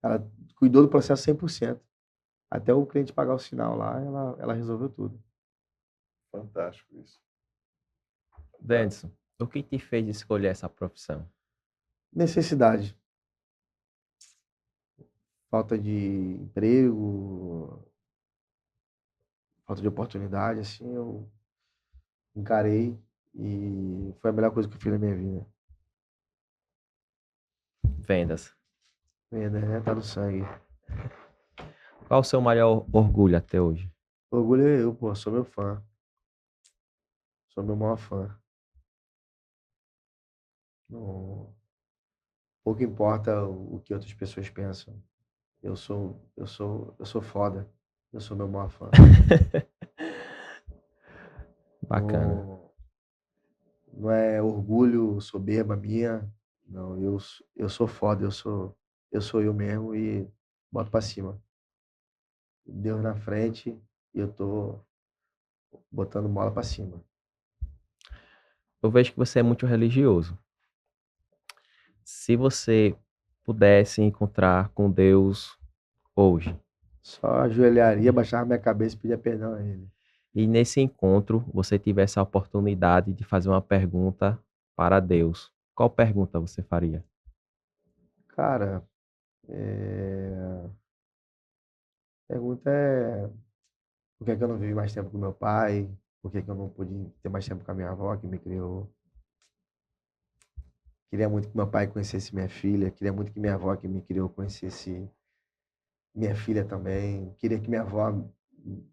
Ela cuidou do processo 100%. Até o cliente pagar o sinal lá, ela resolveu tudo. Fantástico isso. Denison, o que te fez escolher essa profissão? Necessidade. Falta de emprego, falta de oportunidade, assim, eu encarei e foi a melhor coisa que eu fiz na minha vida. Vendas. Venda, né? Tá no sangue. Qual o seu maior orgulho até hoje? Orgulho é eu, pô, sou meu fã. Sou meu maior fã. Não, pouco importa o que outras pessoas pensam. Eu sou foda. Eu sou meu maior fã. Bacana. Não é orgulho, soberba minha. Não, eu sou foda, eu sou eu mesmo e boto pra cima. Deus na frente e eu tô botando bola pra cima. Eu vejo que você é muito religioso. Se você pudesse encontrar com Deus hoje, Só ajoelharia, baixava minha cabeça e pedia perdão a ele. e nesse encontro você tivesse a oportunidade de fazer uma pergunta para Deus, qual pergunta você faria? Cara, a pergunta é por que é que eu não vivi mais tempo com meu pai? Por que é que eu não pude ter mais tempo com a minha avó que me criou? Queria muito que meu pai conhecesse minha filha, queria muito que minha avó que me criou conhecesse minha filha também. Queria que minha avó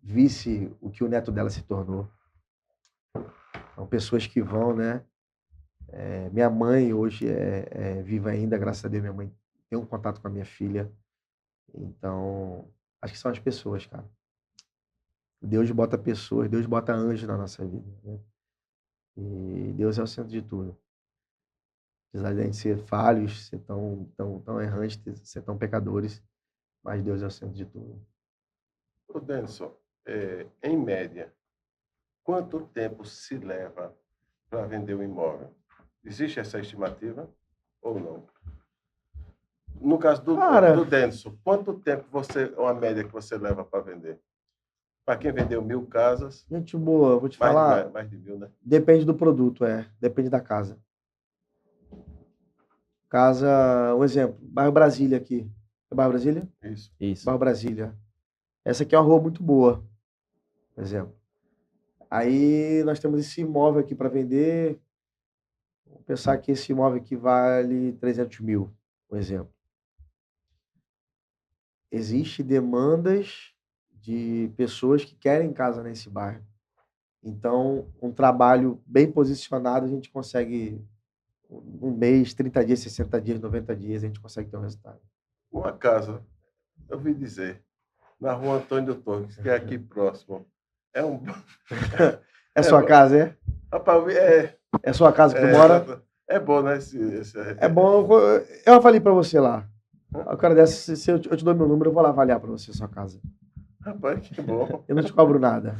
visse o que o neto dela se tornou. São pessoas que vão, né? Minha mãe hoje é viva ainda, graças a Deus, minha mãe tem um contato com a minha filha. Então, acho que são as pessoas, cara. Deus bota pessoas, Deus bota anjos na nossa vida, né? E Deus é o centro de tudo. Apesar de a gente ser falhos, ser tão errantes, ser tão pecadores, mas Deus é o centro de tudo. Ô, Denison, em média, quanto tempo se leva para vender um imóvel? Existe essa estimativa ou não? No caso Cara, do Denison, quanto tempo uma média que você leva para vender? Para quem vendeu 1.000 casas, gente boa, vou te falar, mais de 1.000, né? depende do produto, depende da casa. Casa, um exemplo, bairro Brasília aqui. É bairro Brasília? Isso. Bairro Brasília. Essa aqui é uma rua muito boa, por exemplo. Aí nós temos esse imóvel aqui para vender. Vamos pensar que esse imóvel aqui vale 300 mil, por exemplo. Existem demandas de pessoas que querem casa nesse bairro. Então, um trabalho bem posicionado, a gente consegue, um mês, 30 dias, 60 dias, 90 dias, a gente consegue ter um resultado. Uma casa, eu ouvi dizer, na rua Antônio Torres, que é aqui próximo. É um. É sua casa, é? Rapaz, É sua casa que tu mora? é bom, né? É bom. Eu falei para você lá. O cara dessa, se eu te dou meu número, eu vou lá avaliar para você a sua casa. Rapaz, que bom. Eu não te cobro nada.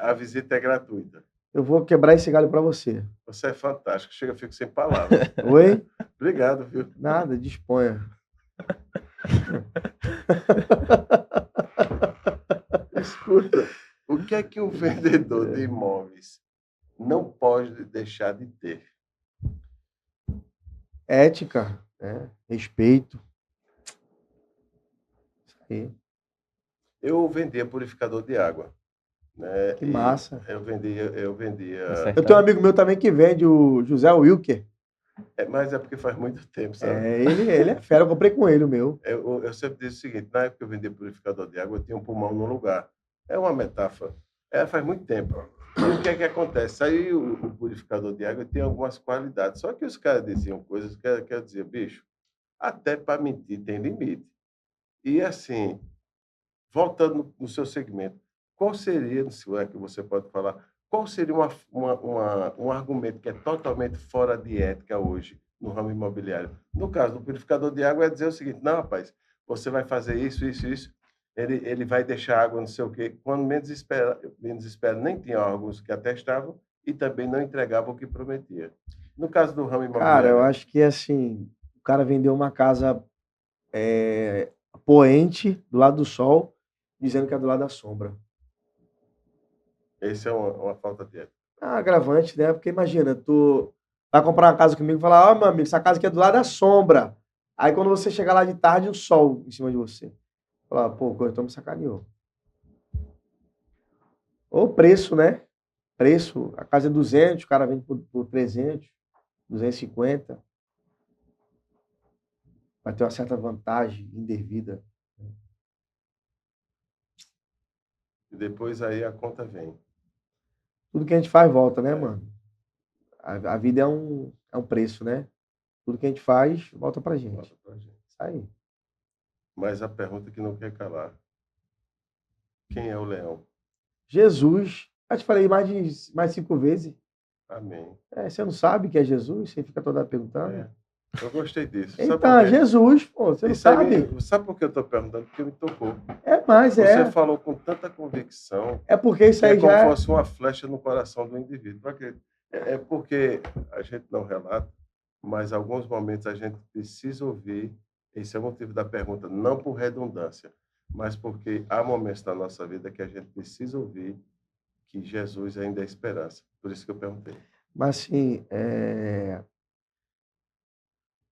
A visita é gratuita. Eu vou quebrar esse galho para você. Você é fantástico. Chega, eu fico sem palavras. Oi? Obrigado, viu? Nada, disponha. Escuta, o que é que um vendedor de imóveis não pode deixar de ter? Ética, né? Respeito. Isso aí. Eu vendia purificador de água, né? Que massa. Eu vendia. Eu tenho um amigo meu também que vende, o José Wilker. Mas é porque faz muito tempo, sabe? Ele é fera, eu comprei com ele o meu. Eu sempre disse o seguinte: na época que eu vendia purificador de água, eu tinha um pulmão no lugar. É uma metáfora. Faz muito tempo. E o que é que acontece? Aí o purificador de água tem algumas qualidades. Só que os caras diziam coisas que eu dizia, bicho, até para mentir tem limite. E assim, voltando no seu segmento, qual seria, se é que você pode falar, qual seria um argumento que é totalmente fora de ética hoje no ramo imobiliário? No caso do purificador de água, é dizer o seguinte: não, rapaz, você vai fazer isso, isso, isso, ele vai deixar água não sei o quê. Quando menos espera, nem tinha órgãos que atestavam e também não entregavam o que prometia. No caso do ramo imobiliário... Cara, eu acho que assim, o cara vendeu uma casa poente, do lado do sol, dizendo que é do lado da sombra. Esse é uma falta de ética. Agravante, né? Porque imagina, tu vai comprar uma casa comigo e falar, ó, meu amigo, essa casa aqui é do lado da sombra. Aí quando você chegar lá de tarde, o sol em cima de você. Falar, pô, o corretor me sacaneou. Ou preço, né? Preço, a casa é 200, o cara vende por 300, 250. Vai ter uma certa vantagem indevida. E depois aí a conta vem. Tudo que a gente faz volta, né, mano? A vida é um preço, né? Tudo que a gente faz, volta pra gente. Volta pra gente. Isso aí. Mas a pergunta que não quer calar: quem é o leão? Jesus, eu te falei mais 5 vezes. Amém. Você não sabe que é Jesus? Você fica toda perguntando. É, eu gostei disso. Então, é Jesus, pô, você não sabe? Sabe por que eu estou perguntando? Porque me tocou. Mas Você falou com tanta convicção. É porque isso que aí é como já se fosse uma flecha no coração do indivíduo. É porque a gente não relata, mas em alguns momentos a gente precisa ouvir. Esse é o motivo da pergunta, não por redundância, mas porque há momentos na nossa vida que a gente precisa ouvir que Jesus ainda é esperança. Por isso que eu perguntei. Mas assim,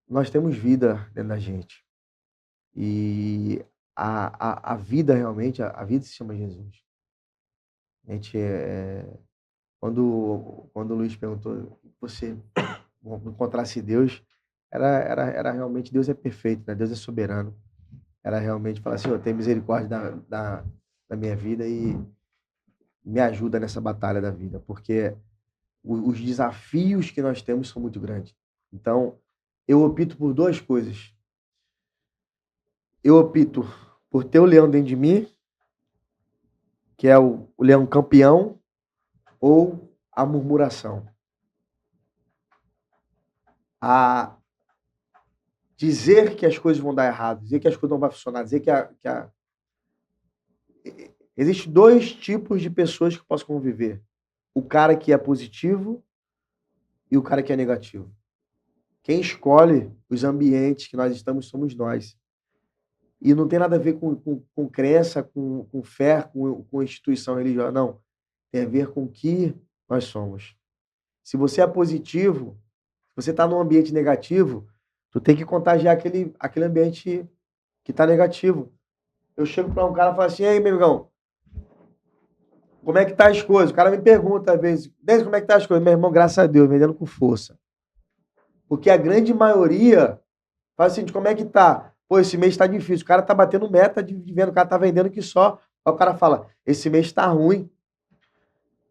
nós temos vida dentro da gente. E a vida realmente, a vida se chama Jesus. A gente, quando o Luiz perguntou se você encontrasse Deus, era realmente, Deus é perfeito, né? Deus é soberano. Era realmente falar assim, tem misericórdia da minha vida e me ajuda nessa batalha da vida, porque os desafios que nós temos são muito grandes. Então, eu opto por 2 coisas. Eu opto por ter o leão dentro de mim, que é o leão campeão, ou a murmuração. A dizer que as coisas vão dar errado, dizer que as coisas não vão funcionar, dizer Existem 2 tipos de pessoas que eu posso conviver. O cara que é positivo e o cara que é negativo. Quem escolhe os ambientes que nós estamos somos nós. E não tem nada a ver com crença, com fé, com instituição religiosa, não. Tem a ver com o que nós somos. Se você é positivo, se você está num ambiente negativo, tu tem que contagiar aquele ambiente que está negativo. Eu chego para um cara e falo assim, ei, meu irmão, como é que tá as coisas? O cara me pergunta às vezes, desde como é que tá as coisas? Meu irmão, graças a Deus, vendendo com força. Porque a grande maioria fala assim, como é que tá? Pô, esse mês tá difícil. O cara tá batendo meta de venda, o cara tá vendendo que só. Aí o cara fala, esse mês tá ruim.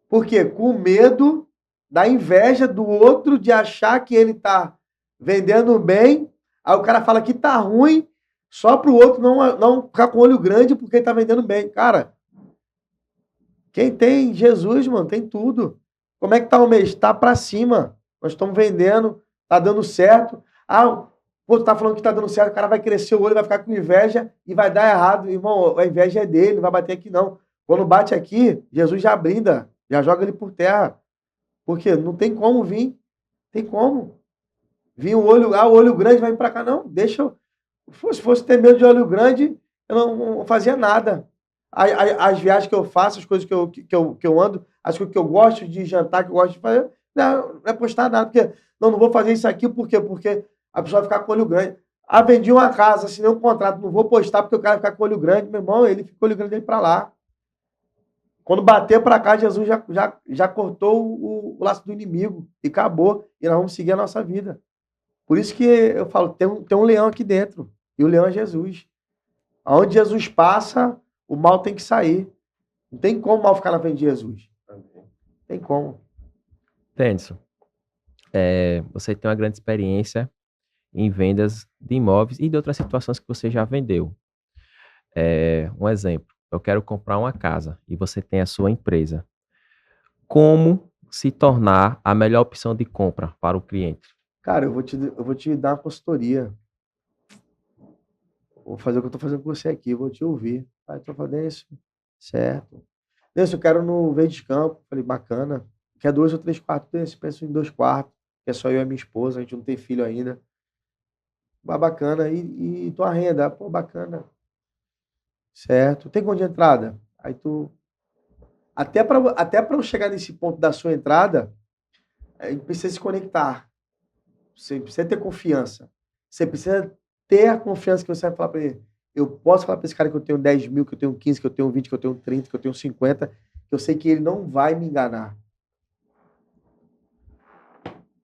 Por quê? Com medo da inveja do outro de achar que ele tá vendendo bem. Aí o cara fala que tá ruim só pro outro não ficar com o olho grande porque ele tá vendendo bem. Cara, quem tem Jesus, mano, tem tudo. Como é que tá o mês? Tá pra cima. Nós estamos vendendo, tá dando certo. Pô, tu tá falando que tá dando certo, o cara vai crescer o olho, vai ficar com inveja e vai dar errado. Irmão, a inveja é dele, não vai bater aqui não. Quando bate aqui, Jesus já brinda, já joga ele por terra. Porque não tem como vir. Tem como. Vir o olho grande vai vir pra cá. Não, deixa eu. Se fosse ter medo de olho grande, eu não fazia nada. As viagens que eu faço, as coisas que eu ando, as coisas que eu gosto de jantar, que eu gosto de fazer, não é postar nada, porque não vou fazer isso aqui, por quê? Porque a pessoa vai ficar com o olho grande. Vendi uma casa, assinei um contrato, não vou postar porque o cara vai ficar com o olho grande, meu irmão, ele fica com o olho grande dele para lá. Quando bater para cá, Jesus já cortou o laço do inimigo e acabou, e nós vamos seguir a nossa vida. Por isso que eu falo, tem um leão aqui dentro, e o leão é Jesus. Aonde Jesus passa, o mal tem que sair. Não tem como o mal ficar na frente de Jesus. Não tem como. Tenso, você tem uma grande experiência em vendas de imóveis e de outras situações que você já vendeu. Um exemplo, eu quero comprar uma casa e você tem a sua empresa. Como se tornar a melhor opção de compra para o cliente? Cara, eu vou te dar uma consultoria. Vou fazer o que eu estou fazendo com você aqui, vou te ouvir. Estou fazendo isso, certo. Nesse, eu quero no verde de campo. Falei, bacana. Quer 2 ou 3 quartos? Nesse, penso em 2 quartos. Que é só eu e a minha esposa, a gente não tem filho ainda. Bacana. E tua renda? Pô, bacana. Certo. Tem conta de entrada? Aí tu... Até para eu chegar nesse ponto da sua entrada, a gente precisa se conectar. Você precisa ter confiança. Você precisa ter a confiança que você vai falar para ele. Eu posso falar para esse cara que eu tenho 10 mil, que eu tenho 15, que eu tenho 20, que eu tenho 30, que eu tenho 50, que eu sei que ele não vai me enganar.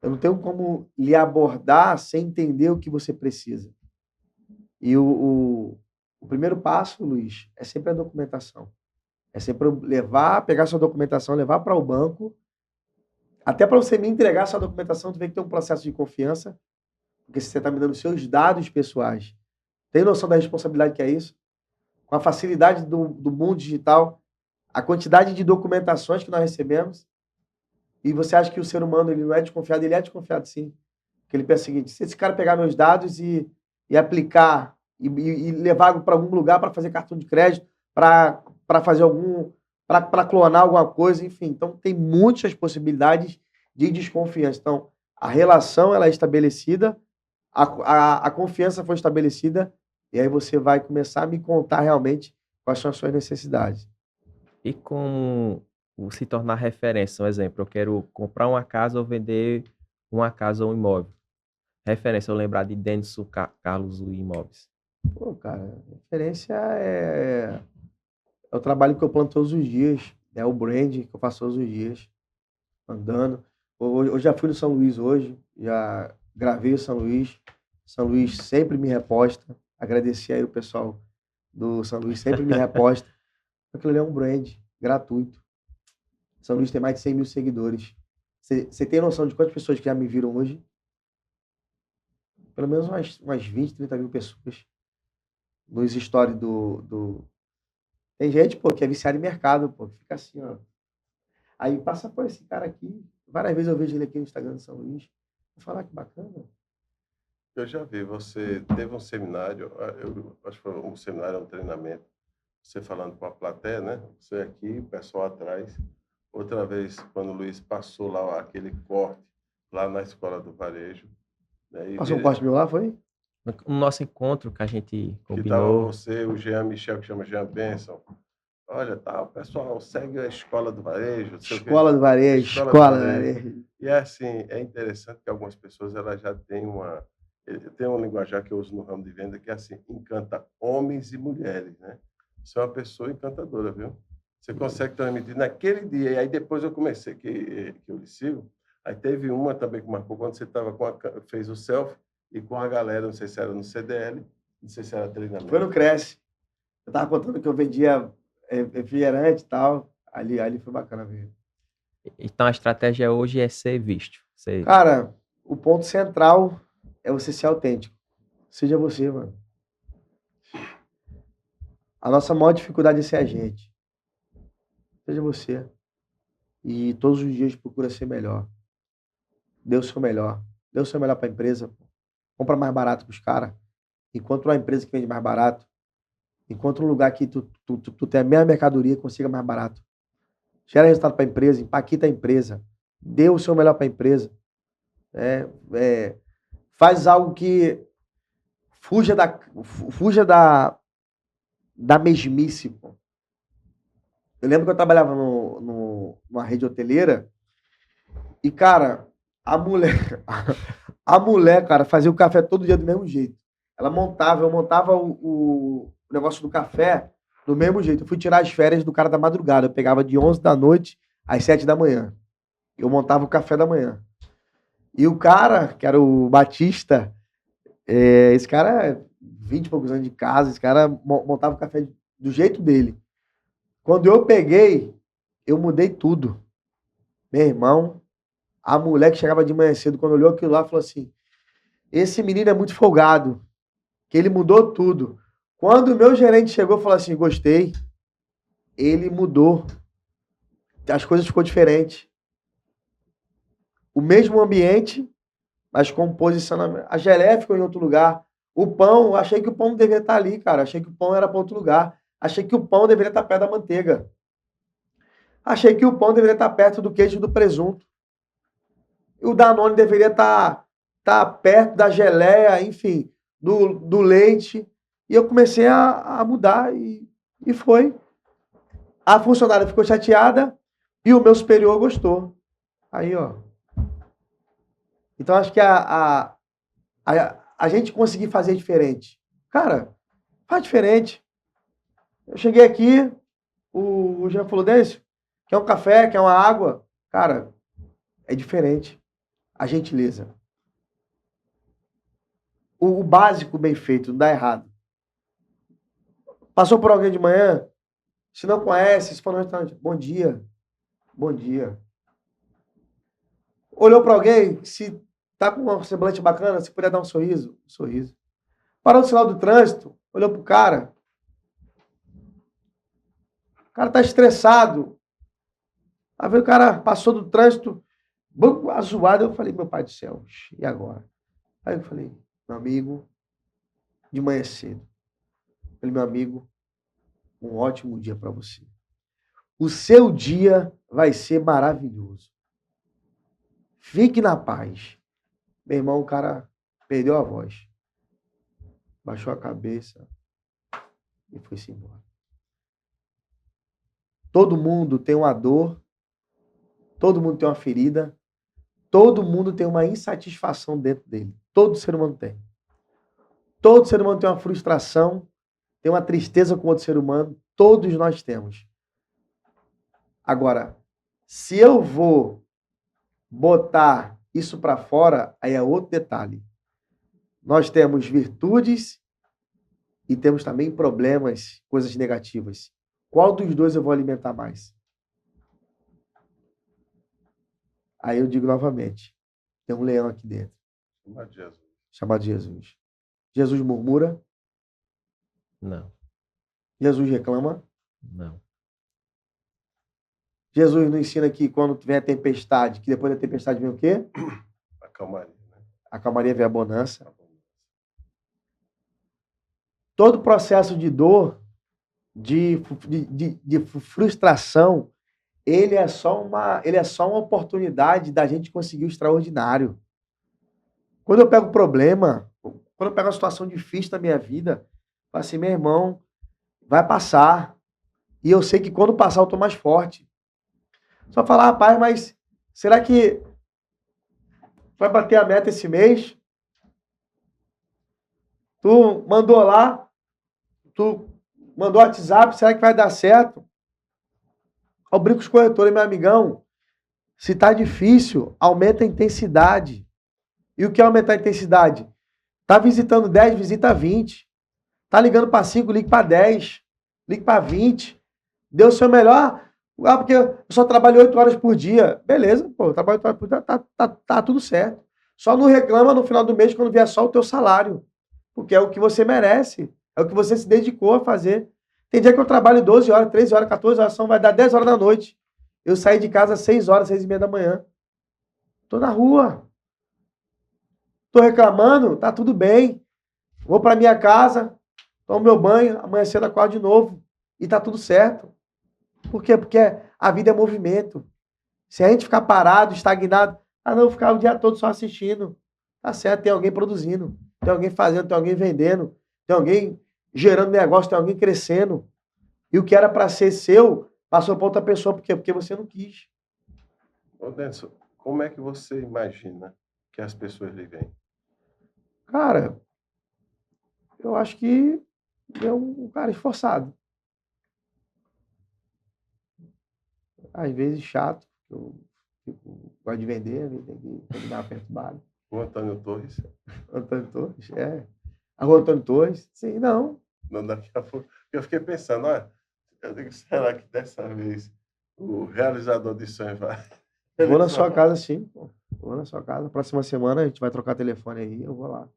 Eu não tenho como lhe abordar sem entender o que você precisa. E o primeiro passo, Luiz, é sempre a documentação. É sempre pegar sua documentação, levar para o banco. Até para você me entregar sua documentação, tu vê que tem um processo de confiança. Porque você está me dando seus dados pessoais. Tem noção da responsabilidade que é isso? Com a facilidade do mundo digital, a quantidade de documentações que nós recebemos, e você acha que o ser humano ele não é desconfiado? Ele é desconfiado, sim. Porque ele pensa o seguinte: se esse cara pegar meus dados e aplicar, e levar para algum lugar para fazer cartão de crédito, para fazer para clonar alguma coisa, enfim. Então, tem muitas possibilidades de desconfiança. Então, a relação ela é estabelecida, a confiança foi estabelecida, e aí você vai começar a me contar realmente quais são as suas necessidades. E como se tornar referência? Um exemplo, eu quero comprar uma casa ou vender uma casa ou um imóvel. Referência, eu lembrar de Denison Carlos Imóveis. Pô, cara, referência é o trabalho que eu planto todos os dias, é o brand que eu faço todos os dias, andando. Eu já fui no São Luís hoje, já gravei o São Luís. São Luís sempre me reposta. Agradeci aí o pessoal do São Luís, sempre me reposta. Aquilo ali é um brand gratuito. São Luís tem mais de 100 mil seguidores. Você tem noção de quantas pessoas que já me viram hoje? Pelo menos umas 20, 30 mil pessoas. Nos stories Tem gente, pô, que é viciado em mercado, pô, que fica assim, ó. Aí passa por esse cara aqui. Várias vezes eu vejo ele aqui no Instagram de São Luís. Vou falar que bacana. Eu já vi, você teve um seminário, eu acho que foi um seminário, um treinamento, você falando com a plateia, né? Você aqui, o pessoal atrás. Outra vez, quando o Luiz passou lá aquele corte, lá na Escola do Varejo. Né? Passou um corte meu lá, foi? No nosso encontro que a gente Que estava combinou, você, o Jean Michel, que chama Jean Benson. Olha, tá, o pessoal segue a Escola do Varejo. não sei o quê. Escola do Varejo, Escola Escola do do Varejo. Varejo. E é assim, é interessante que algumas pessoas elas já têm tem um linguajar que eu uso no ramo de venda que é assim, encanta homens e mulheres, né? Você é uma pessoa encantadora, viu? Você consegue transmitir naquele dia. E aí depois eu comecei, que eu lhe sigo, aí teve uma também que marcou quando você fez o selfie e com a galera, não sei se era no CDL, não sei se era treinamento. Foi no Cresce. Eu tava contando que eu vendia refrigerante e tal. Ali foi bacana ver. então a estratégia hoje é ser visto. Cara, o ponto central é você ser autêntico. Seja você, mano. A nossa maior dificuldade é ser a gente. Seja você. E todos os dias procura ser melhor. Dê o seu melhor. Dê o seu melhor para a empresa. Compra mais barato com os caras. Encontra uma empresa que vende mais barato. Encontra um lugar que tu tem a mesma mercadoria e consiga mais barato. Gera resultado para a empresa, empaquita a empresa. Dê o seu melhor para a empresa. Faz algo que fuja da mesmice, pô. Eu lembro que eu trabalhava numa rede hoteleira e, cara, a mulher, cara, fazia o café todo dia do mesmo jeito. Eu montava o negócio do café do mesmo jeito. Eu fui tirar as férias do cara da madrugada. Eu pegava de 11 da noite às 7 da manhã. Eu montava o café da manhã. E o cara, que era o Batista, esse cara é 20 e poucos anos de casa, esse cara montava o café do jeito dele. Quando eu peguei, eu mudei tudo. Meu irmão, a mulher que chegava de manhã cedo, quando olhou aquilo lá, falou assim: esse menino é muito folgado, que ele mudou tudo. Quando o meu gerente chegou e falou assim: gostei, ele mudou. As coisas ficou diferente. O mesmo ambiente, mas com posicionamento. A geleia ficou em outro lugar. O pão, achei que o pão não deveria estar ali, cara. Achei que o pão era para outro lugar. Achei que o pão deveria estar perto da manteiga. Achei que o pão deveria estar perto do queijo e do presunto. O Danone deveria estar perto da geleia, enfim, do leite. E eu comecei a mudar e foi. A funcionária ficou chateada e o meu superior gostou. Aí, ó. Então, acho que a gente conseguir fazer diferente. Cara, faz diferente. Eu cheguei aqui, o Jean falou, Décio, quer um café, quer uma água? Cara, é diferente. A gentileza. O básico bem feito, não dá errado. Passou por alguém de manhã, se não conhece, se for no restaurante, bom dia. Bom dia. Olhou para alguém, se Tá com um semblante bacana, se puder dar um sorriso, um sorriso. Parou no sinal do trânsito, olhou pro cara. O cara tá estressado. Aí veio o cara, passou do trânsito, banco azuado. Eu falei, meu pai do céu, e agora? Aí eu falei, meu amigo, de manhã cedo. Eu falei, meu amigo, um ótimo dia para você. O seu dia vai ser maravilhoso. Fique na paz. Meu irmão, o cara perdeu a voz. Baixou a cabeça e foi-se embora. Todo mundo tem uma dor, todo mundo tem uma ferida, todo mundo tem uma insatisfação dentro dele. Todo ser humano tem. Todo ser humano tem uma frustração, tem uma tristeza com outro ser humano. Todos nós temos. Agora, se eu vou botar isso para fora, aí é outro detalhe. Nós temos virtudes e temos também problemas, coisas negativas. Qual dos dois eu vou alimentar mais? Aí eu digo novamente, tem um leão aqui dentro. Chamado Jesus. Chamado Jesus. Jesus murmura? Não, Jesus reclama? não. Jesus não ensina que quando tiver a tempestade, que depois da tempestade vem o quê? A calmaria, né? A calmaria vem a bonança. Todo processo de dor, de frustração, ele é só uma oportunidade da gente conseguir o extraordinário. Quando eu pego problema, quando eu pego uma situação difícil na minha vida, eu falo assim, meu irmão, vai passar. E eu sei que quando passar eu tô mais forte. Só falar, rapaz, mas será que vai bater a meta esse mês? Tu mandou lá, tu mandou WhatsApp, será que vai dar certo? Eu brinco com os corretores, meu amigão, se tá difícil, aumenta a intensidade. E o que é aumentar a intensidade? Tá visitando 10, visita 20. Tá ligando para 5, ligue para 10. Ligue para 20. Dê o seu melhor. Ah, porque eu só trabalho 8 horas por dia. Beleza, pô, eu trabalho 8 horas por dia, tá tudo certo. Só não reclama no final do mês quando vier só o teu salário. Porque é o que você merece. É o que você se dedicou a fazer. Tem dia que eu trabalho 12 horas, 13 horas, 14 horas, vai dar 10 horas da noite. Eu saí de casa às 6 horas, 6 e meia da manhã. Tô na rua. Tô reclamando, tá tudo bem. Vou para minha casa, tomo meu banho, amanhã cedo acordo de novo. E tá tudo certo. Por quê? Porque a vida é movimento. Se a gente ficar parado, estagnado, não, ficar o dia todo só assistindo. Tá certo, tem alguém produzindo, tem alguém fazendo, tem alguém vendendo, tem alguém gerando negócio, tem alguém crescendo. E o que era para ser seu, passou para outra pessoa. Por quê? Porque você não quis. Ô, Denison, como é que você imagina que as pessoas lhe veem? Cara, eu acho que é um cara esforçado. Às vezes chato, eu gosto de vender, tem que dar uma perturbada. O Antônio Torres? Antônio Torres, é. A rua Antônio Torres? Sim, não. Não, daqui a pouco. Eu fiquei pensando, olha, eu digo, será que dessa vez o realizador de sonhos vai... Vou na sua casa, sim. Pô. Vou na sua casa. Próxima semana a gente vai trocar telefone aí, eu vou lá.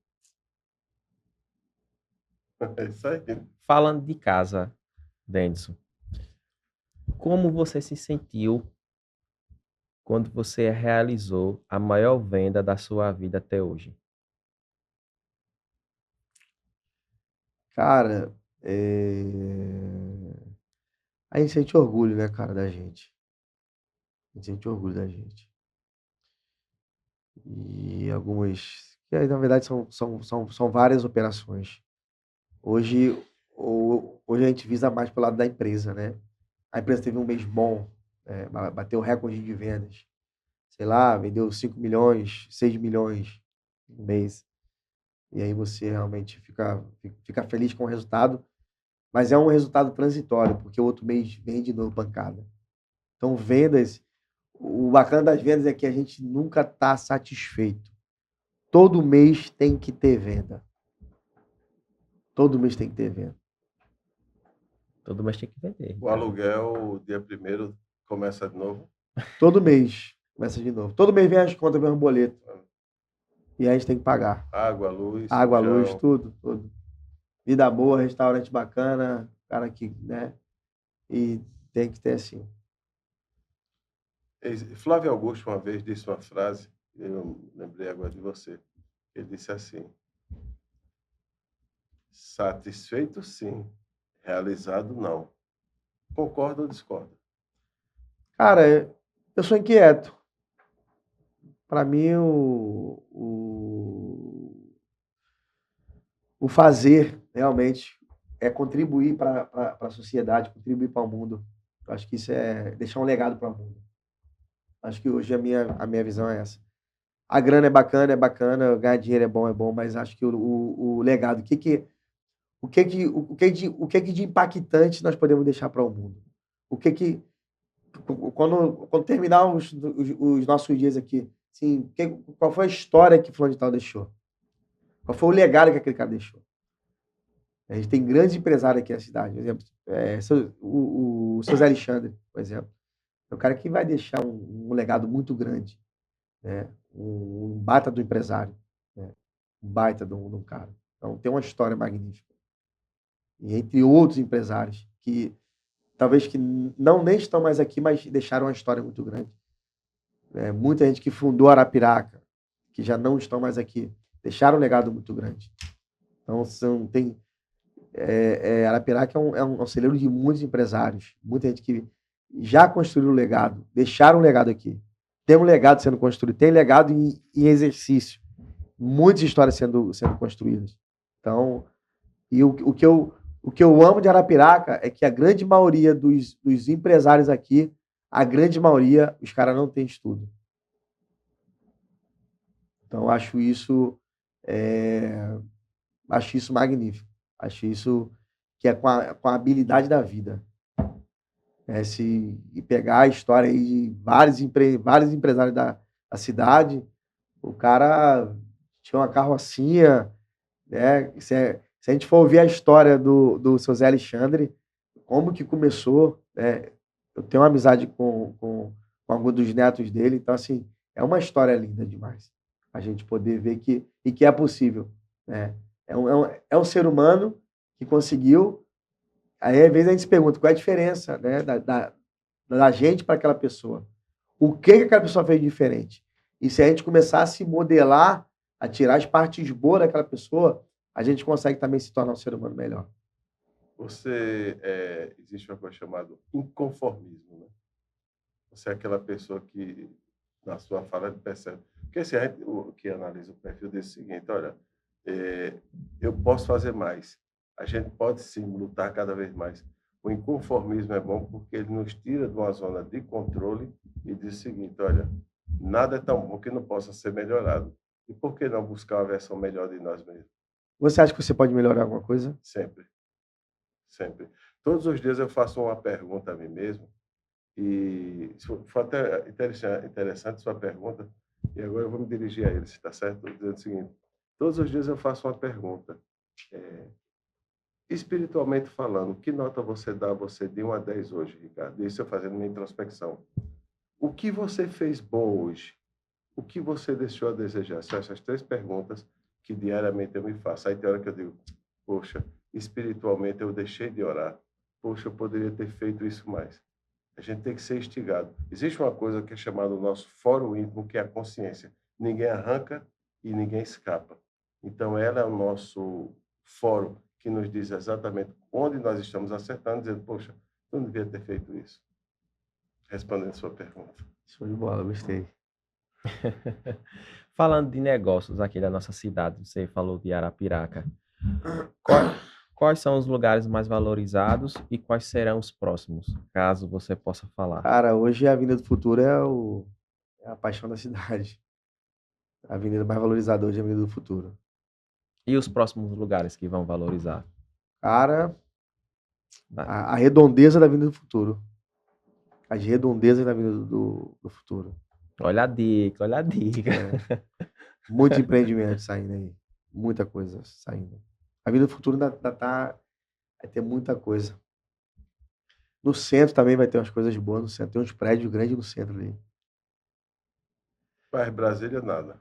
É isso aí. Falando de casa, Denison, como você se sentiu quando você realizou a maior venda da sua vida até hoje? Cara, a gente sente orgulho, né, cara, da gente. A gente sente orgulho da gente. E algumas... Que aí, na verdade, são várias operações. Hoje a gente visa mais pelo lado da empresa, né? A empresa teve um mês bom, bateu recorde de vendas. Sei lá, vendeu 5 milhões, 6 milhões no mês. E aí você realmente fica feliz com o resultado, mas é um resultado transitório, porque o outro mês vem de novo pancada. Então, vendas, o bacana das vendas é que a gente nunca está satisfeito. Todo mês tem que ter venda. Todo mês tem que ter venda. Todo mês tem que vender. O aluguel, dia 1º, começa de novo? Todo mês começa de novo. Todo mês vem as contas, vem um boleto. E a gente tem que pagar. Água, luz, Água, luz, sujão. tudo. Vida boa, restaurante bacana, cara que, né? E tem que ter assim. Flávio Augusto uma vez disse uma frase, eu lembrei agora de você. Ele disse assim: satisfeito sim, realizado não. Concorda ou discorda? Cara, eu sou inquieto. Para mim, o fazer realmente é contribuir para a sociedade, contribuir para o mundo. Eu acho que isso é deixar um legado para o mundo. Acho que hoje a minha visão é essa. A grana é bacana, ganhar dinheiro é bom, mas acho que o legado, o que que de impactante nós podemos deixar para o mundo? O que que quando terminar os nossos dias aqui, assim, qual foi a história que fulano de tal deixou? Qual foi o legado que aquele cara deixou? A gente tem grandes empresários aqui na cidade, por exemplo, o seu Zé Alexandre, por exemplo. É um cara que vai deixar um legado muito grande, né? Um baita do empresário, né? Um baita de um cara. Então, tem uma história magnífica. E entre outros empresários que talvez que não nem estão mais aqui, mas deixaram uma história muito grande. Muita gente que fundou Arapiraca, que já não estão mais aqui, deixaram um legado muito grande. Então, Arapiraca é um celeiro de muitos empresários, muita gente que já construiu o legado, deixaram um legado aqui. Tem um legado sendo construído, tem legado em exercício, muitas histórias sendo construídas. Então, e o que eu amo de Arapiraca é que a grande maioria dos empresários aqui, a grande maioria, os caras não têm estudo. Então, acho isso magnífico. Acho isso que é com a habilidade da vida. Se pegar a história aí de vários empresários da cidade, o cara tinha uma carrocinha, né? Se a gente for ouvir a história do seu Zé Alexandre, como que começou, né? Eu tenho uma amizade com alguns dos netos dele, então, assim, é uma história linda demais. A gente poder ver que é possível, né? É um ser humano que conseguiu. Aí, às vezes, a gente se pergunta qual é a diferença, né, da gente para aquela pessoa. O que aquela pessoa fez de diferente? E se a gente começar a se modelar, a tirar as partes boas daquela pessoa, a gente consegue também se tornar um ser humano melhor. Existe uma coisa chamada inconformismo, né? Você é aquela pessoa que, na sua fala, percebe. Porque assim, o que analisa o perfil desse seguinte: olha, eu posso fazer mais. A gente pode sim lutar cada vez mais. O inconformismo é bom porque ele nos tira de uma zona de controle e diz o seguinte: olha, nada é tão bom que não possa ser melhorado. E por que não buscar uma versão melhor de nós mesmos? Você acha que você pode melhorar alguma coisa? Sempre. Sempre. Todos os dias eu faço uma pergunta a mim mesmo. E foi até interessante sua pergunta, e agora eu vou me dirigir a ele, se está certo? Estou dizendo o seguinte: todos os dias eu faço uma pergunta. Espiritualmente falando, que nota você dá você de 1 a 10 hoje, Ricardo? Isso eu fazendo minha introspecção. O que você fez bom hoje? O que você deixou a desejar? São essas 3 perguntas que diariamente eu me faço. Aí tem hora que eu digo: poxa, espiritualmente eu deixei de orar. Poxa, eu poderia ter feito isso mais. A gente tem que ser instigado. Existe uma coisa que é chamada o nosso fórum íntimo, que é a consciência. Ninguém arranca e ninguém escapa. Então, ela é o nosso fórum que nos diz exatamente onde nós estamos acertando, dizendo: poxa, eu não devia ter feito isso. Respondendo a sua pergunta. Show de bola, gostei. Falando de negócios aqui da nossa cidade, você falou de Arapiraca. Quais são os lugares mais valorizados e quais serão os próximos, caso você possa falar? Cara, hoje a Avenida do Futuro é a paixão da cidade. A avenida mais valorizada hoje é a Avenida do Futuro. E os próximos lugares que vão valorizar? Cara, a redondeza da Avenida do Futuro. As redondezas da Avenida do Futuro. Olha a dica, olha a dica. Muito empreendimento saindo aí. Muita coisa saindo. A Avenida do Futuro ainda vai ter muita coisa. No centro também vai ter umas coisas boas no centro. Tem uns prédios grandes no centro ali. Mas Brasília, nada.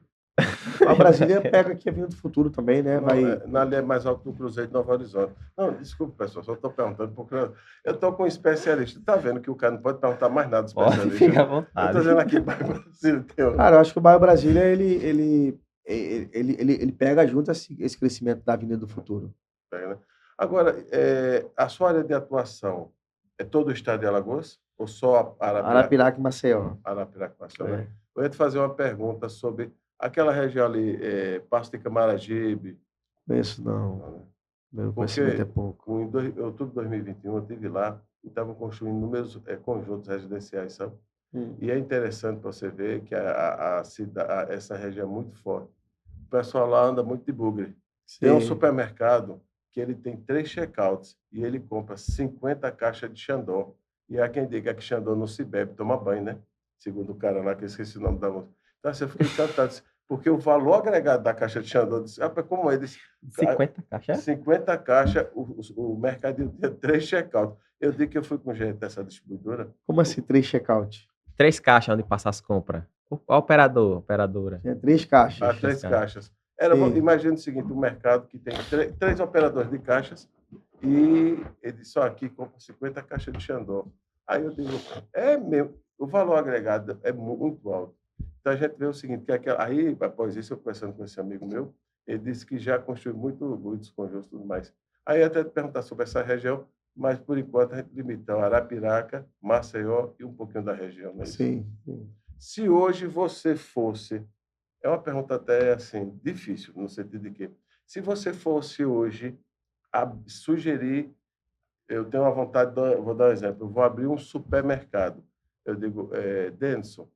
A Brasília pega aqui a Avenida do Futuro também, né? Na ali é mais alto que o Cruzeiro de Novo Horizonte. Não, desculpa, pessoal, só estou perguntando, porque eu estou com um especialista. Está vendo que o cara não pode perguntar mais nada do Pode, especialista? fica à Eu vontade. estou dizendo aqui, Brasília tem Cara, eu acho que o bairro Brasília, ele pega junto esse crescimento da Avenida do Futuro. né? Agora, a sua área de atuação é todo o estado de Alagoas? Ou só Arapiraca e Maceió. Arapiraca e Maceió, É. né? Eu ia te fazer uma pergunta sobre aquela região ali, Passo de Camaragibe. Conheço não. Meu conhecimento é pouco. Em outubro de 2021, eu estive lá e estavam construindo inúmeros conjuntos residenciais, sabe? E é interessante você ver que essa região é muito forte. O pessoal lá anda muito de bugre. Tem um supermercado que ele tem 3 checkouts e ele compra 50 caixas de Xandó. E há quem diga que Xandó não se bebe, toma banho, né? Segundo o cara lá, que eu esqueci o nome da música. Então, assim, eu fiquei encantado, porque o valor agregado da caixa de Xandó, disse, como é? 50 caixas? 50 caixas, o mercadinho tinha 3 checkouts. Eu digo que eu fui com gente dessa distribuidora. Como assim, 3 checkouts? 3 caixas onde passa as compras. O operadora. Tinha 3 caixas. 3 caixas. Imagina o seguinte, um mercado que tem 3 operadores de caixas e ele só aqui compra 50 caixas de Xandó. Aí eu digo, o valor agregado é muito alto. Então a gente vê o seguinte, aí após isso, eu conversando com esse amigo meu, ele disse que já construiu muitos conjuntos e tudo mais. Aí até te perguntar sobre essa região, mas por enquanto a gente limita Arapiraca, Maceió e um pouquinho da região, não é isso? Sim. Se hoje você fosse, é uma pergunta até assim, difícil, no sentido de que, se você fosse hoje sugerir, eu tenho uma vontade, vou dar um exemplo, eu vou abrir um supermercado. Eu digo, Denison,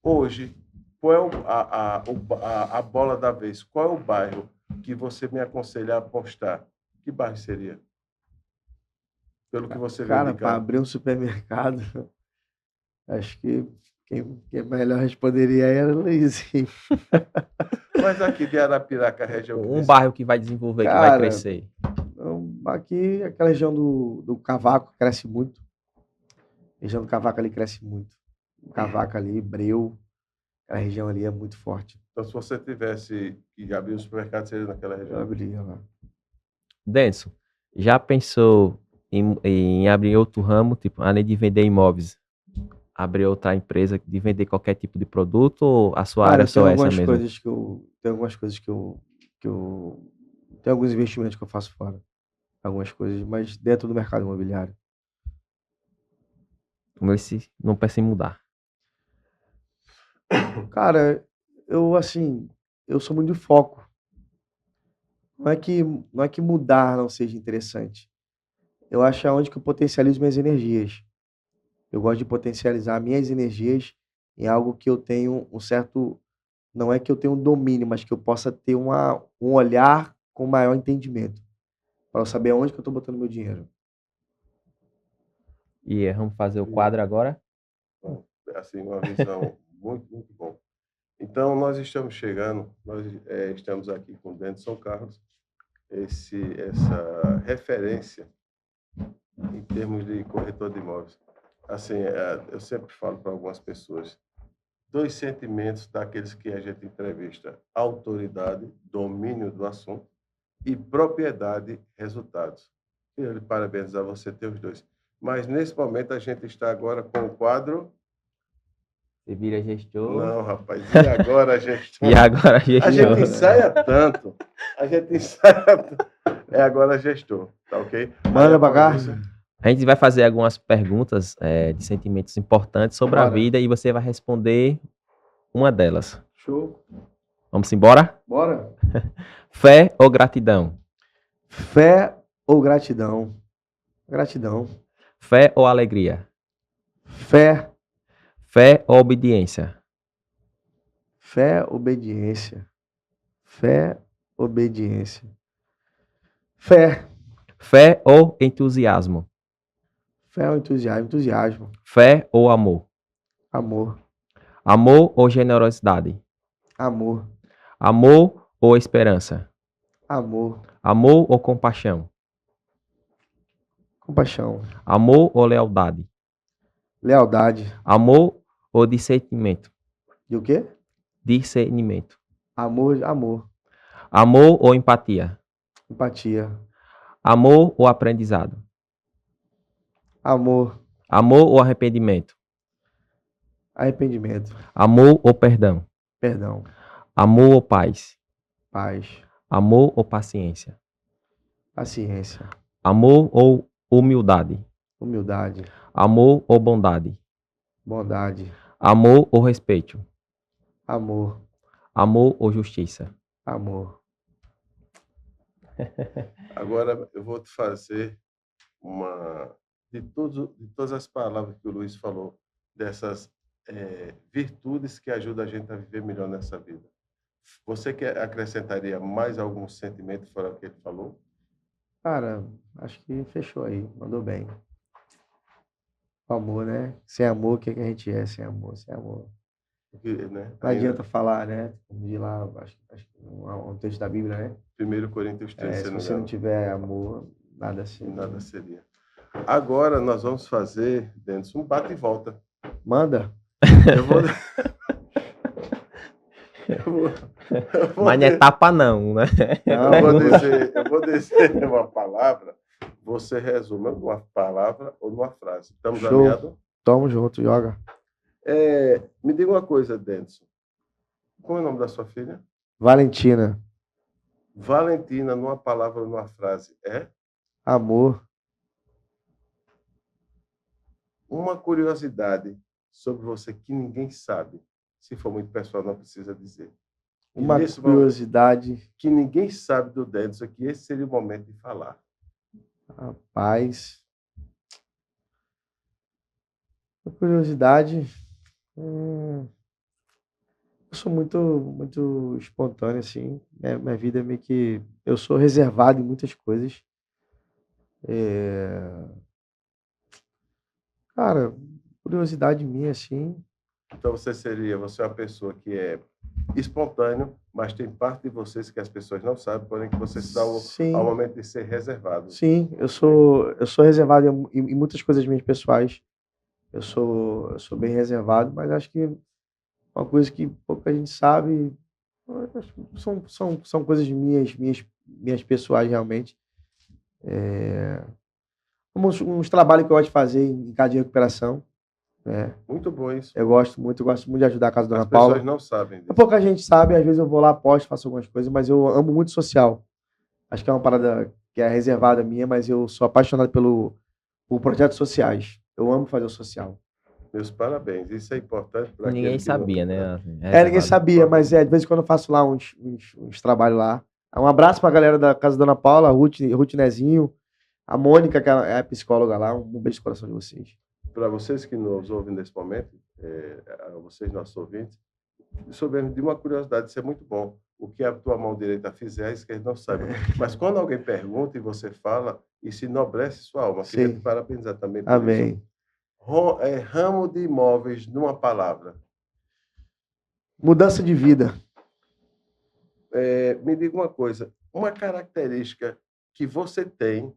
hoje, qual é a bola da vez? Qual é o bairro que você me aconselha a apostar? Que bairro seria? Pelo que você vê. Cara, para abrir um supermercado, acho que quem melhor responderia era o Luizinho. Mas aqui de Arapiraca, a região... Um bairro que vai desenvolver, que vai crescer. Aqui, aquela região do Cavaco cresce muito. A região do Cavaco ali cresce muito. O Cavaco ali, Breu, a região ali é muito forte. Então, se você tivesse que abrir um supermercado, seria naquela região? Eu abriria lá. Denison, já pensou em abrir outro ramo, tipo, além de vender imóveis? Abrir outra empresa de vender qualquer tipo de produto ou a sua área só é essa mesmo? Tem algumas coisas que eu tem alguns investimentos que eu faço fora. Algumas coisas, mas dentro do mercado imobiliário. Mas se não pensa em mudar? Cara, eu sou muito de foco. Não é que mudar não seja interessante. Eu acho aonde que eu potencializo minhas energias. Eu gosto de potencializar minhas energias em algo que eu tenho um certo... Não é que eu tenho um domínio, mas que eu possa ter um olhar com maior entendimento. Para eu saber aonde que eu estou botando meu dinheiro. E vamos fazer o quadro agora? Assim, uma visão muito, muito bom. Então, nós estamos chegando, estamos aqui com o Denison Carlos, essa referência em termos de corretor de imóveis. Assim, eu sempre falo para algumas pessoas, 2 sentimentos daqueles que a gente entrevista: autoridade, domínio do assunto, e propriedade, resultados. Queria lhe parabenizar, você ter os 2. Mas, nesse momento, a gente está agora com o quadro... Você vira gestor? Não, rapaz, e agora, gestor? E agora, gestor? A gente ensaia tanto. É agora, gestor, tá ok? Manda bagaço. A gente vai fazer algumas perguntas de sentimentos importantes sobre a vida e você vai responder uma delas. Show. Vamos embora? Bora. Fé ou gratidão? Fé ou gratidão? Gratidão. Fé ou alegria? Fé. Fé ou obediência? Fé, obediência. Fé, obediência. Fé. Fé ou entusiasmo? Fé ou entusiasmo? Entusiasmo. Fé ou amor? Amor. Amor ou generosidade? Amor. Amor ou esperança? Amor. Amor ou compaixão? Compaixão. Amor ou lealdade? Lealdade. Amor ou discernimento? E o quê? Discernimento. Amor, amor. Amor ou empatia? Empatia. Amor ou aprendizado? Amor. Amor ou arrependimento? Arrependimento. Amor ou perdão? Perdão. Amor ou paz? Paz. Amor ou paciência? Paciência. Amor ou humildade? Humildade. Amor ou bondade? Bondade. Amor ou respeito? Amor. Amor ou justiça? Amor. Agora eu vou te fazer uma de todas as palavras que o Luiz falou, dessas virtudes que ajudam a gente a viver melhor nessa vida. Você acrescentaria mais algum sentimento fora o que ele falou? Cara, acho que fechou aí. Mandou bem. Amor, né? Sem amor, o que que a gente é sem amor? Sem amor. Porque, né, Não adianta falar, né? Como diz lá, acho que um texto da Bíblia, né? 1 Coríntios 3, Se você não tiver amor, nada assim. nada seria. Agora nós vamos fazer, Denison, um bate e volta. Manda. Eu vou... Mas não é tapa não, né? Não, eu vou dizer uma palavra, você resume numa palavra ou numa frase. Estamos Show. alinhados? Tamo junto, Yoga. Me diga uma coisa, Denison. Qual é o nome da sua filha? Valentina. Valentina, numa palavra ou numa frase, é? Amor. Uma curiosidade sobre você que ninguém sabe. Se for muito pessoal, não precisa dizer. E Uma nesse curiosidade. momento, que ninguém sabe do Denison, que esse seria o momento de falar. Rapaz. Uma curiosidade. Eu sou muito espontâneo, assim. Minha vida é meio que. Eu sou reservado em muitas coisas. Cara, curiosidade minha, assim. Então você é uma pessoa que é espontâneo, mas tem parte de vocês que as pessoas não sabem, porém que você se dá Sim. ao momento de ser reservado. Sim, eu sou reservado em muitas coisas minhas pessoais. Eu sou bem reservado, mas acho que uma coisa que pouca gente sabe são coisas minhas pessoais realmente. Uns trabalhos que eu gosto de fazer em casa de recuperação. Né? Muito bom isso. Eu gosto muito de ajudar a casa da Dona As Paula. pessoas não sabem disso. Pouca gente sabe, às vezes eu vou lá, posto, faço algumas coisas, mas eu amo muito social. Acho que é uma parada que é reservada minha, mas eu sou apaixonado por projetos sociais. Eu amo fazer o social. Meus parabéns. Isso é importante para Ninguém sabia, né? Assim, ninguém sabia, mas de vez em quando eu faço lá uns trabalhos lá. Um abraço pra galera da casa da Dona Paula, Ruth Nezinho, a Mônica, que é a psicóloga lá. Um beijo no coração de vocês. Para vocês que nos ouvem nesse momento, a vocês, nossos ouvintes, soubemos de uma curiosidade, isso é muito bom. O que a tua mão direita fizer, a esquerda não sabe. Mas quando alguém pergunta e você fala, isso enobrece sua alma. Queria te parabenizar também por Amém. isso. Ramo de imóveis, numa palavra. Mudança de vida. Me diga uma coisa, uma característica que você tem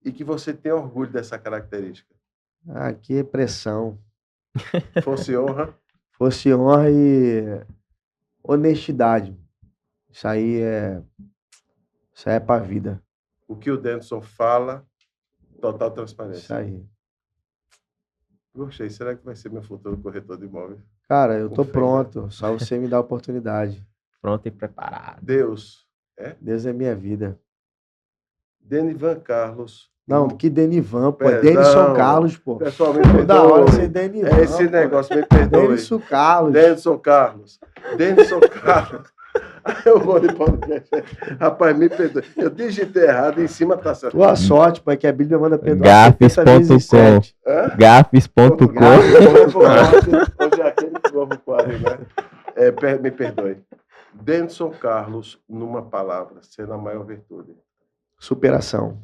e que você tem orgulho dessa característica. Aqui é pressão. Fosse honra? Fosse honra e honestidade. Isso aí é para a vida. O que o Denison fala, total transparência. Isso aí. Gostei. Será que vai ser meu futuro corretor de imóveis? Cara, eu tô pronto. Só você me dá a oportunidade. Pronto e preparado. Deus. Deus é minha vida. Denivan Carlos. Não, que Denivan, pô. É Denison Carlos, pô. Pessoal, me perdoe. Da hora ser Denivan. É esse negócio, me perdoe. Denison Carlos. Denison Carlos. Eu vou de podcast. Rapaz, me perdoe. Eu digitei errado, em cima tá certo. Tua sorte, pai, que a Bíblia manda perdoar. Gafes.com. Gafes.com. Hoje é aquele novo quadro, né? Me perdoe. Denison Carlos, numa palavra, sendo a maior virtude. Superação.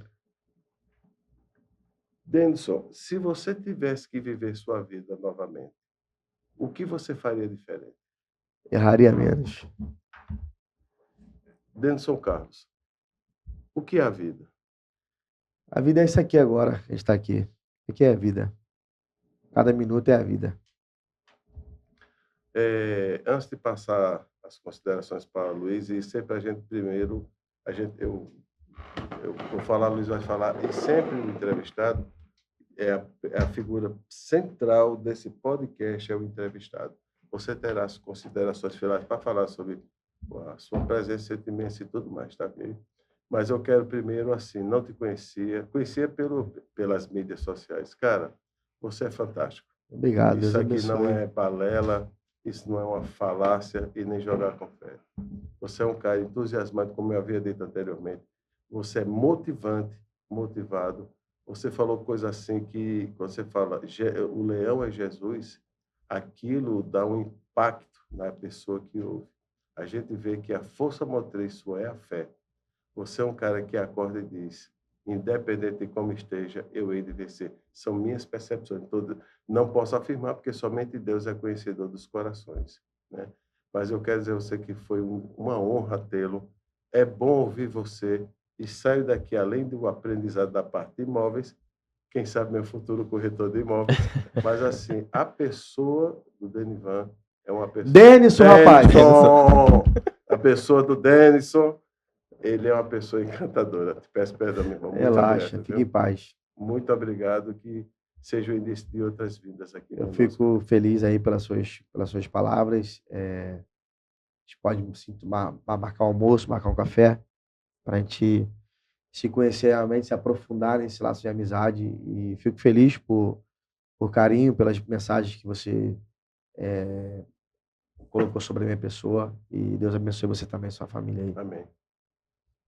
Denison, se você tivesse que viver sua vida novamente, o que você faria diferente? Erraria menos. Denison Carlos, o que é a vida? A vida é isso aqui agora, a gente está aqui. O que é a vida? Cada minuto é a vida. Antes de passar as considerações para o Luiz, e sempre a gente primeiro, eu vou falar, Luiz vai falar, e sempre o entrevistado é a figura central desse podcast, é o entrevistado. Você terá as considerações finais para falar sobre a sua presença, sentimento e tudo mais, tá? Mas eu quero primeiro, assim, não te conhecia pelas mídias sociais. Cara, você é fantástico. Obrigado, Isso Deus aqui não abençoe. é balela, isso não é uma falácia e nem jogar com fé. Você é um cara entusiasmado, como eu havia dito anteriormente. Você é motivado. Você falou coisa assim que, quando você fala, o leão é Jesus, aquilo dá um impacto na pessoa que ouve. A gente vê que a força motriz sua é a fé. Você é um cara que acorda e diz, independente de como esteja, eu hei de vencer. São minhas percepções. Não posso afirmar, porque somente Deus é conhecedor dos corações, né? Mas eu quero dizer a você que foi uma honra tê-lo. É bom ouvir você e saio daqui, além do aprendizado da parte de imóveis, quem sabe meu futuro corretor de imóveis, mas assim, a pessoa do Denivan é uma pessoa... Denison, rapaz! A pessoa do Denison, ele é uma pessoa encantadora. Te peço perdão, meu irmão. Muito Relaxa, obrigado, fique em paz. Muito obrigado, que seja o início de outras vidas aqui. Eu fico feliz aí pelas suas palavras. A gente pode marcar um almoço, marcar um café, para a gente se conhecer realmente, se aprofundar nesse laço de amizade. E fico feliz por carinho, pelas mensagens que você colocou sobre a minha pessoa. E Deus abençoe você também, sua família aí. Amém.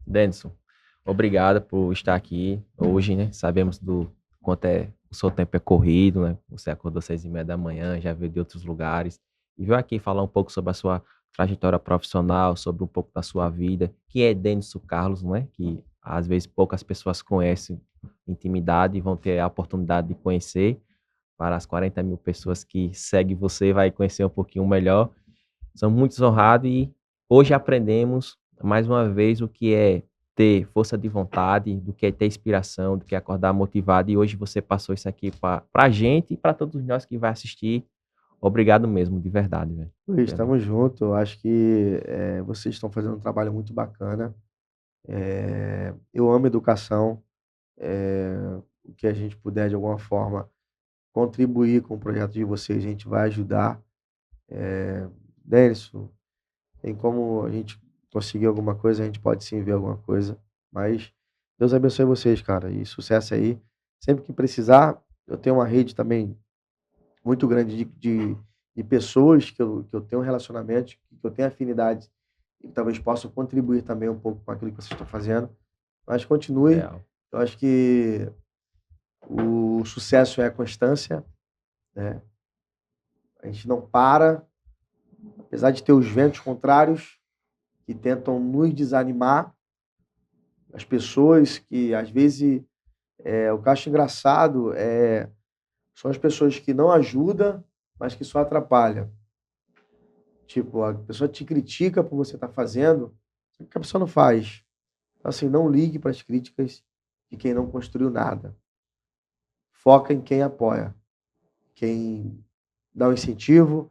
Denison, obrigado por estar aqui hoje, né? Sabemos do quanto o seu tempo é corrido, né? Você acordou 6h30 da manhã, já veio de outros lugares e veio aqui falar um pouco sobre a sua trajetória profissional, sobre um pouco da sua vida, que é Denison Carlos, não é? Que às vezes poucas pessoas conhecem intimidade e vão ter a oportunidade de conhecer. Para as 40 mil pessoas que seguem você, vai conhecer um pouquinho melhor. Sou muito honrado e hoje aprendemos mais uma vez o que é ter força de vontade, do que é ter inspiração, do que é acordar motivado. E hoje você passou isso aqui para a gente e para todos nós que vai assistir. Obrigado mesmo, de verdade, velho. Luiz, estamos juntos. Eu acho que vocês estão fazendo um trabalho muito bacana. Eu amo educação. O que a gente puder, de alguma forma, contribuir com o projeto de vocês, a gente vai ajudar. Denison, tem como a gente conseguir alguma coisa, a gente pode sim ver alguma coisa. Mas Deus abençoe vocês, cara. E sucesso aí. Sempre que precisar, eu tenho uma rede também muito grande de pessoas que eu tenho um relacionamento, que eu tenho afinidade e talvez possam contribuir também um pouco com aquilo que vocês estão fazendo. Mas continue. Real. Eu acho que o sucesso é a constância, né? A gente não para, apesar de ter os ventos contrários que tentam nos desanimar, as pessoas que às vezes o que eu acho engraçado são as pessoas que não ajudam, mas que só atrapalham. Tipo, a pessoa te critica por você estar fazendo, o que a pessoa não faz. Então, assim, não ligue para as críticas de quem não construiu nada. Foca em quem apoia, quem dá um incentivo,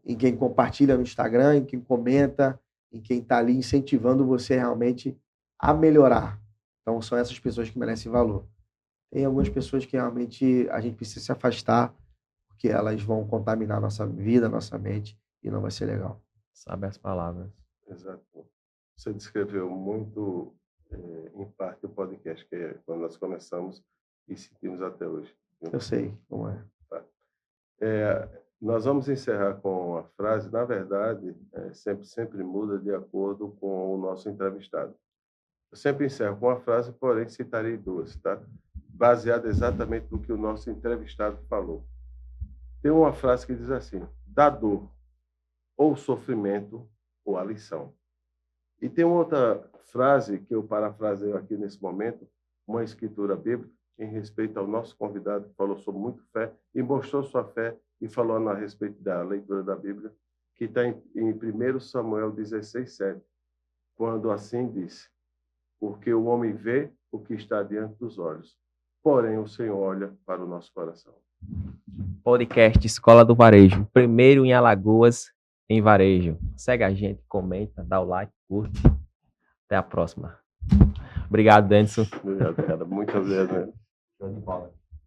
em quem compartilha no Instagram, em quem comenta, em quem está ali incentivando você realmente a melhorar. Então, são essas pessoas que merecem valor. Tem algumas pessoas que realmente a gente precisa se afastar, porque elas vão contaminar nossa vida, nossa mente, e não vai ser legal. Sabe as palavras. Exato. Você descreveu muito, em parte, o podcast, que é quando nós começamos e sentimos até hoje. Eu sei como é. Nós vamos encerrar com a frase, na verdade, sempre muda de acordo com o nosso entrevistado. Eu sempre encerro com uma frase, porém citarei duas, tá? Baseada exatamente no que o nosso entrevistado falou. Tem uma frase que diz assim: da dor ou sofrimento ou a lição. E tem outra frase que eu parafraseio aqui nesse momento, uma escritura bíblica, em respeito ao nosso convidado, que falou sobre muito fé e mostrou sua fé e falou a respeito da leitura da Bíblia, que está em 1 Samuel 16:7, quando assim diz: porque o homem vê o que está diante dos olhos, porém o Senhor olha para o nosso coração. Podcast Escola do Varejo, primeiro em Alagoas em varejo. Segue a gente, comenta, dá o like, curte. Até a próxima. Obrigado, Denison. Obrigado, cara. Muito obrigado mesmo. Show de bola.